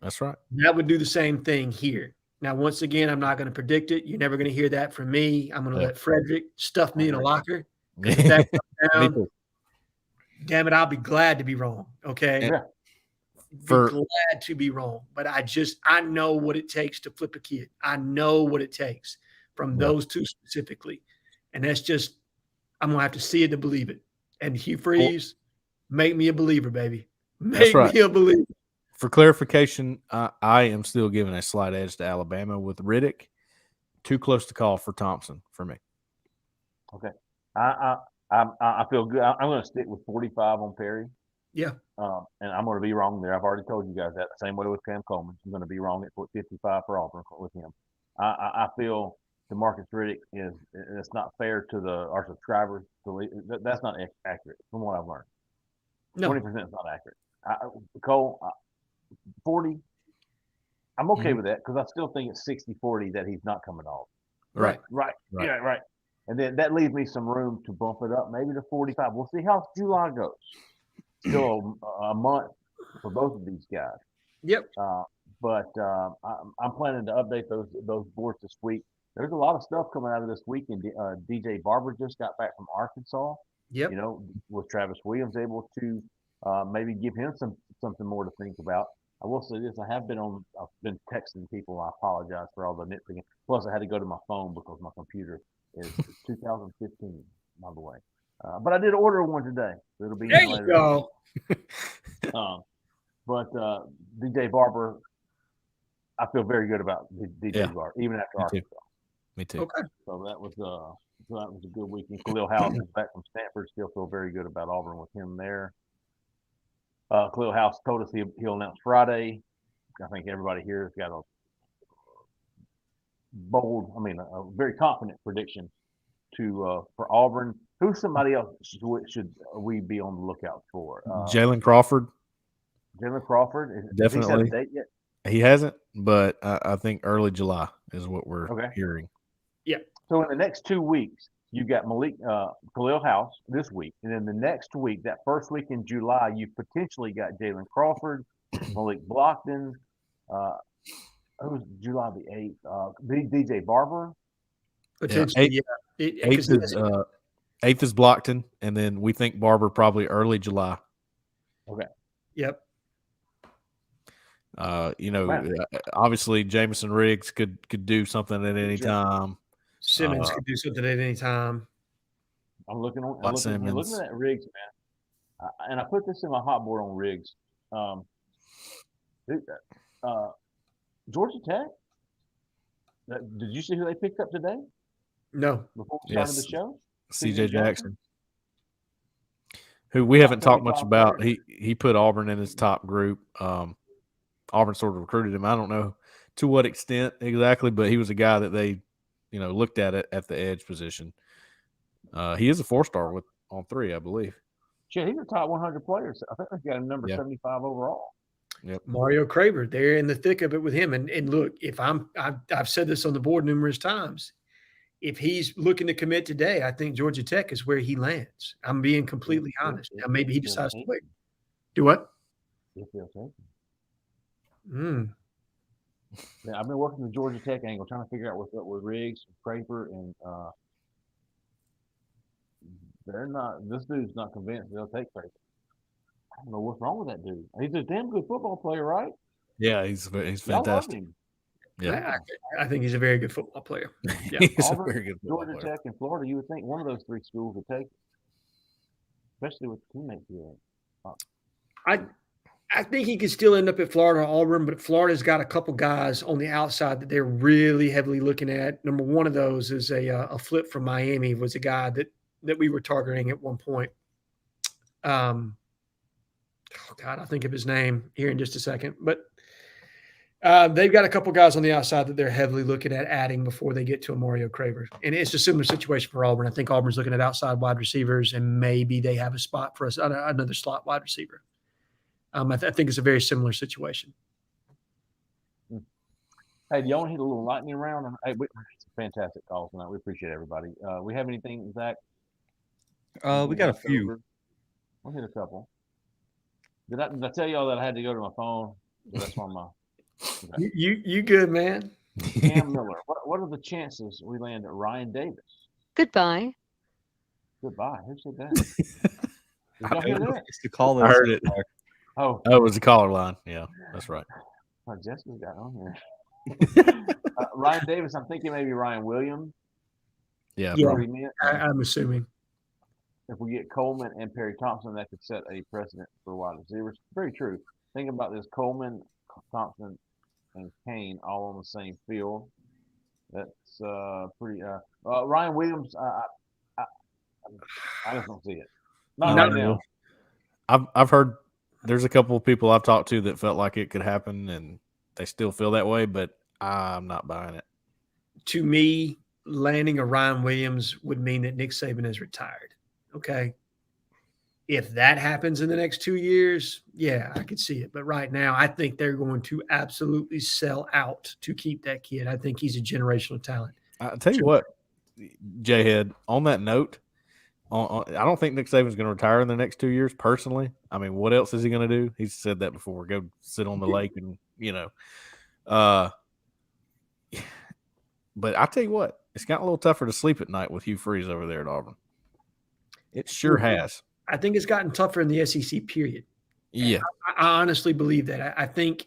C: That's right.
B: That would do the same thing here. Now, once again, I'm not going to predict it. You're never going to hear that from me. I'm going to let Frederick stuff me in a locker. If that comes down, damn it, I'll be glad to be wrong. Okay. Glad to be wrong. But I know what it takes to flip a kid. I know what it takes from those two specifically. And that's just, I'm going to have to see it to believe it. And Hugh Freeze, make me a believer, baby. Make me a believer.
C: For clarification, I am still giving a slight edge to Alabama with Riddick. Too close to call for Thompson for me.
L: Okay. I feel good. I'm going to stick with 45 on Perry.
B: Yeah.
L: And I'm going to be wrong there. I've already told you guys that. The same way with Cam Coleman. I'm going to be wrong at 55 for Auburn with him. I feel DeMarcus Riddick it's not fair to our subscribers. That's not accurate from what I've learned.
B: No.
L: 20% is not accurate. Cole, 40, I'm okay with that because I still think it's 60-40 that he's not coming off.
B: Right.
L: Yeah, right. And then that leaves me some room to bump it up maybe to 45. We'll see how July goes. Still a month for both of these guys.
B: Yep.
L: But I'm planning to update those boards this week. There's a lot of stuff coming out of this week, and DJ Barber just got back from Arkansas.
B: Yep.
L: You know, was Travis Williams able to maybe give him something more to think about? I will say this: I've been texting people. I apologize for all the nitpicking. Plus, I had to go to my phone because my computer is 2015, by the way. But I did order one today. It'll be
B: there you go.
L: But DJ Barber, I feel very good about DJ Barber, even after Arkansas.
C: Me too.
B: Okay.
L: So that was a good weekend. Khalil House is back from Stanford. Still feel very good about Auburn with him there. Khalil House told us he'll announce Friday. I think everybody here has got a very confident prediction for Auburn. Who's somebody else should we be on the lookout for?
C: Jalen Crawford.
L: Jalen Crawford.
C: Definitely.
L: Has he set a date yet?
C: He hasn't, but I think early July is what we're hearing.
B: Yeah.
L: So in the next 2 weeks, you got Khalil House this week, and then the next week, that first week in July, you potentially got Jalen Crawford, Malik Blockton. Who's July the 8th? DJ Barber.
B: Potentially, yeah.
C: 8th is Blockton, and then we think Barber probably early July.
L: Okay.
B: Yep.
C: Obviously Jamison Riggs could do something at any time.
B: Simmons could do something at any time.
L: I'm looking at Riggs, man. And I put this in my hot board on Riggs. Georgia Tech. Did you see who they picked up today?
B: No.
L: Before we started the show?
C: C.J. Jackson. Who we haven't talked much about. He put Auburn in his top group. Auburn sort of recruited him. I don't know to what extent exactly, but he was a guy that they, looked at it at the edge position. He is a 4-star on 3, I believe.
L: Shit, he's a top 100 player. I think they got him number 75 overall.
C: Yep.
B: Mario Craver, they're in the thick of it with him. And look, if I've said this on the board numerous times, if he's looking to commit today, I think Georgia Tech is where he lands. I'm being completely honest. Now, maybe he decides to wait. Do what?
L: Yeah, I've been working the Georgia Tech angle, trying to figure out what's up with Riggs, Craper, and they're not. This dude's not convinced they'll take Craper. I don't know what's wrong with that dude. He's a damn good football player, right?
C: Yeah, he's fantastic.
B: Yeah, I think he's a very good football player. Yeah,
C: he's
L: Auburn,
C: a very good football
L: Georgia
C: player.
L: Tech and Florida. You would think one of those 3 schools would take it, especially with the teammates here.
B: I think he could still end up at Florida or Auburn, but Florida's got a couple guys on the outside that they're really heavily looking at. Number one of those is a flip from Miami, was a guy that we were targeting at one point. Oh God, I'll think of his name here in just a second. But they've got a couple guys on the outside that they're heavily looking at adding before they get to a Mario Craver. And it's a similar situation for Auburn. I think Auburn's looking at outside wide receivers, and maybe they have a spot for us, another slot wide receiver. I think it's a very similar situation.
L: Hey, do y'all want to hit a little lightning round? Hey, it's a fantastic call tonight. We appreciate everybody. We have anything, Zach?
D: We got a few.
L: We'll hit a couple. Did I tell y'all that I had to go to my phone? That's on my.
B: Okay. You good, man?
L: Cam Miller. What are the chances we land at Ryan Davis?
N: Goodbye.
L: Goodbye. Who said that? Did y'all hear that?
D: It's the caller.
C: I heard it.
L: Oh,
C: it was the caller line. Yeah, that's right.
L: Oh, Jessica's got on here. Ryan Davis. I'm thinking maybe Ryan Williams.
C: Yeah,
B: I'm assuming.
L: If we get Coleman and Perry Thompson, that could set a precedent for wide receivers. Very true. Think about this: Coleman, Thompson, and Kane all on the same field. That's pretty. Ryan Williams, I just don't see it. Not right now.
C: I've heard there's a couple of people I've talked to that felt like it could happen, and they still feel that way, but I'm not buying it.
B: To me, landing a Ryan Williams would mean that Nick Saban is retired. Okay. If that happens in the next 2 years, yeah, I could see it. But right now, I think they're going to absolutely sell out to keep that kid. I think he's a generational talent.
C: I'll tell you what, Jhead, on that note, I don't think Nick Saban's going to retire in the next 2 years, personally. I mean, what else is he going to do? He's said that before. Go sit on the lake and, but I tell you what, it's gotten a little tougher to sleep at night with Hugh Freeze over there at Auburn. It sure has.
B: I think it's gotten tougher in the SEC, period.
C: Yeah.
B: I honestly believe that. I think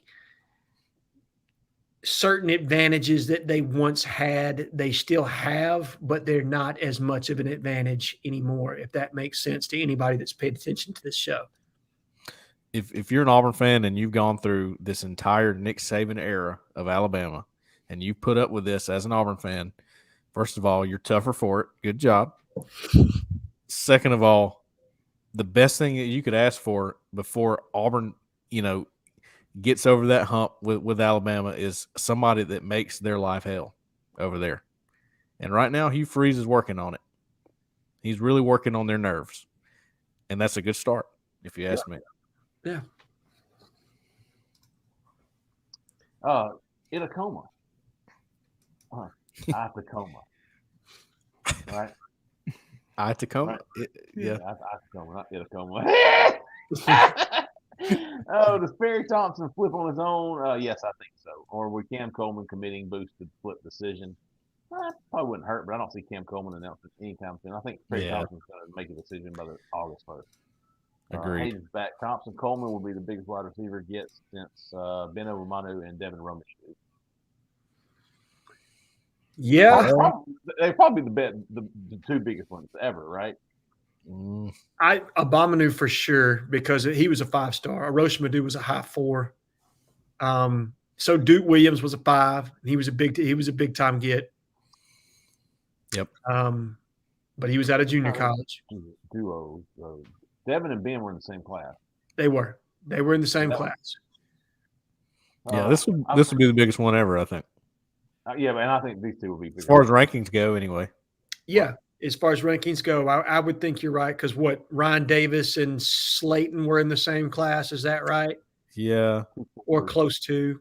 B: certain advantages that they once had, they still have, but they're not as much of an advantage anymore, if that makes sense to anybody that's paid attention to this show.
C: If you're an Auburn fan and you've gone through this entire Nick Saban era of Alabama and you put up with this as an Auburn fan, first of all, you're tougher for it. Good job. Second of all, the best thing that you could ask for before Auburn, gets over that hump with Alabama is somebody that makes their life hell over there. And right now, Hugh Freeze is working on it. He's really working on their nerves. And that's a good start, if you ask me.
B: Yeah.
L: Tacoma. Tacoma. Right?
C: Tacoma?
L: Right.
C: Yeah.
L: Tacoma, not Tacoma. Does Perry Thompson flip on his own? Yes, I think so. Or would Cam Coleman committing boosted flip decision? Probably wouldn't hurt, but I don't see Cam Coleman announcing anytime soon. I think Perry Thompson's going to make a decision by the August 1st.
C: Agreed.
L: Hayden's back. Thompson Coleman will be the biggest wide receiver gets since Ben Manu and Devin Romish.
B: Yeah,
L: they're probably the two biggest ones ever, right?
B: Abamanu for sure, because he was a 5-star. Arosh Madu was a high 4. So Duke Williams was a 5. He was a big time get.
C: Yep.
B: But he was out of junior college.
L: Duo. Devin and Ben were in the same class.
B: They were in the same class.
C: Yeah, this would be the biggest one ever, I think.
L: Yeah, and I think these two will be bigger.
C: As far as rankings go, anyway.
B: Yeah, as far as rankings go, I would think you're right because Ryan Davis and Slayton were in the same class. Is that right?
C: Yeah.
B: Or close to.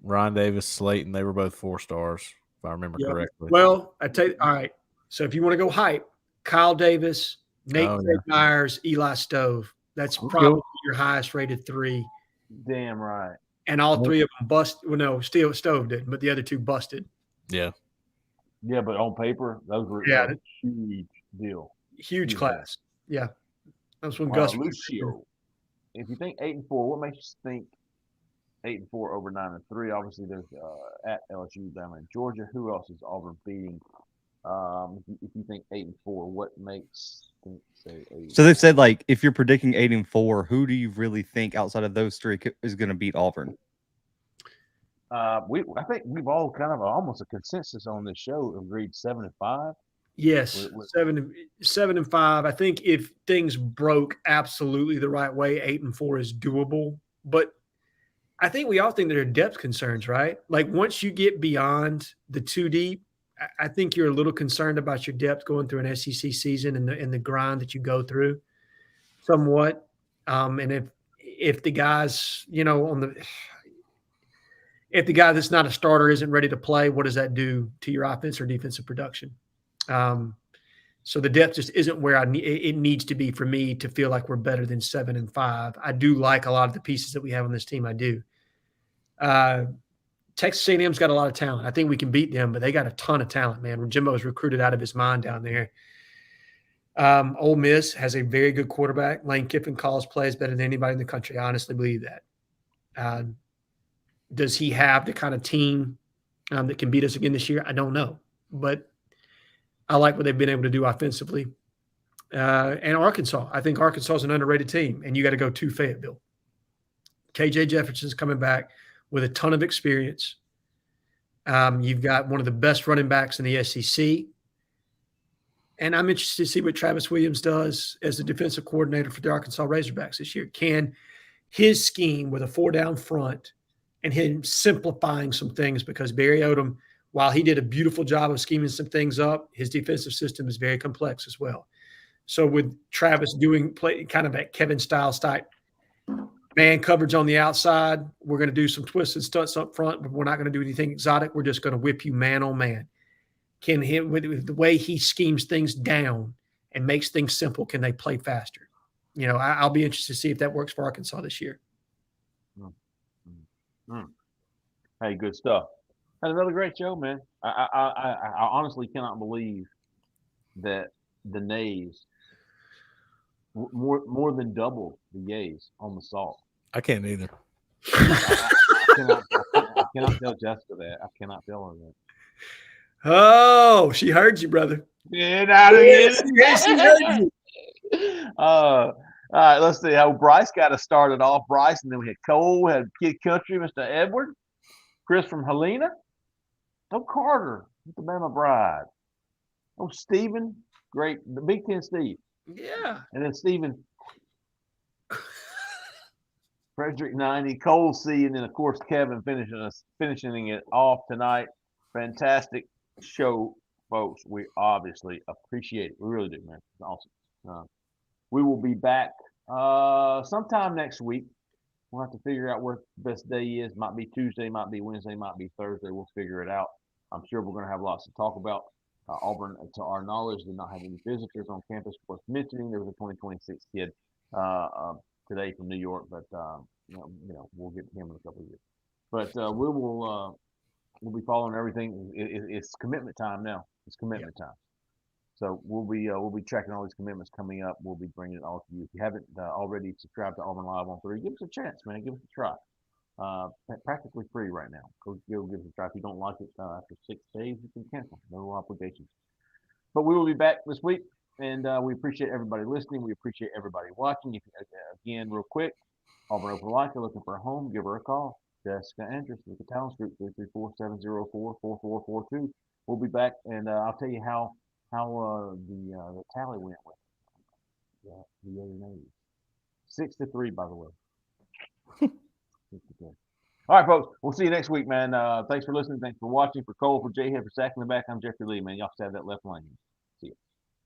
C: Ryan Davis, Slayton, they were both 4 stars, if I remember correctly.
B: Well, I tell you, all right. So if you want to go hype, Kyle Davis, Nate Myers, Eli Stove. That's probably your highest rated 3.
L: Damn right.
B: And all 3 of them busted. Well, no, Stove didn't, but the other 2 busted.
C: Yeah.
L: Yeah, but on paper, those were a huge deal.
B: Huge class. Yeah. That was when Gus
L: Lucio. If you think 8-4, what makes you think 8-4 over 9-3? Obviously, there's at LSU down in Georgia. Who else is Auburn beating? If you think 8-4, what makes say 8?
D: So they've said, like, if you're predicting 8-4, who do you really think outside of those 3 is going to beat Auburn?
L: I think we've all kind of almost a consensus on this show agreed 7-5.
B: Yes, 7-5. I think if things broke absolutely the right way, 8-4 is doable. But I think we all think there are depth concerns, right? Like once you get beyond the 2 deep, I think you're a little concerned about your depth going through an SEC season and the grind that you go through, somewhat. And if the guys, if the guy that's not a starter isn't ready to play, what does that do to your offense or defensive production? So the depth just isn't where it needs to be for me to feel like we're better than 7-5. I do like a lot of the pieces that we have on this team. I do. Texas A&M's got a lot of talent. I think we can beat them, but they got a ton of talent, man. When Jimbo's recruited out of his mind down there. Ole Miss has a very good quarterback. Lane Kiffin calls plays better than anybody in the country. I honestly believe that. Does he have the kind of team that can beat us again this year? I don't know. But I like what they've been able to do offensively. And Arkansas. I think Arkansas is an underrated team, and you got to go to Fayetteville. KJ Jefferson's coming back with a ton of experience. You've got one of the best running backs in the SEC. And I'm interested to see what Travis Williams does as the defensive coordinator for the Arkansas Razorbacks this year. Can his scheme with a 4-down front and him simplifying some things, because Barry Odom, while he did a beautiful job of scheming some things up, his defensive system is very complex as well. So with Travis doing play kind of that Kevin Stiles type man coverage on the outside, we're going to do some twists and stunts up front, but we're not going to do anything exotic. We're just going to whip you man on man. Can him with the way he schemes things down and makes things simple, can they play faster? I'll be interested to see if that works for Arkansas this year.
L: Hey, good stuff. Had another great show, man. I honestly cannot believe that the nays more than double the yays on the salt.
C: I can't either.
L: I cannot tell Jessica that. I cannot tell her that.
B: Oh, she heard you, brother.
L: Get out of here.
B: Yes, she heard you.
L: All right, let's see how Bryce got us started off. Bryce, and then we had Cole, we had Kid Country, Mr. Edward, Chris from Helena, Carter, the Bama Bride, Stephen, great, the Big Ten Steve.
B: Yeah.
L: And then Stephen, Frederick 90, Cole C, and then of course Kevin finishing it off tonight. Fantastic show, folks. We obviously appreciate it. We really do, man. It's awesome. We will be back sometime next week. We'll have to figure out what the best day is. Might be Tuesday, might be Wednesday, might be Thursday. We'll figure it out. I'm sure we're going to have lots to talk about. Auburn, to our knowledge, did not have any visitors on campus. Worth mentioning, there was a 2026 kid today from New York, but we'll get him in a couple of years. But we'll be following everything. It's commitment time now. It's commitment time. So we'll be tracking all these commitments coming up. We'll be bringing it all to you. If you haven't already subscribed to Auburn Live on 3, give us a chance, man. Give us a try. Practically free right now. Go give us a try. If you don't like it after 6 days, you can cancel. No obligations. But we will be back this week, and we appreciate everybody listening. We appreciate everybody watching. Again, real quick, Auburn Open Like, looking for a home, give her a call. Jessica Andrews with the Talents Group, 334-704-4442. We'll be back, and I'll tell you how the tally went with the other names. 6-3, by the way. 6-3. All right, folks. We'll see you next week, man. Thanks for listening. Thanks for watching. For Cole, for Jhead, for Sack in the back, I'm Jeffrey Lee, man. Y'all stay out of that left lane.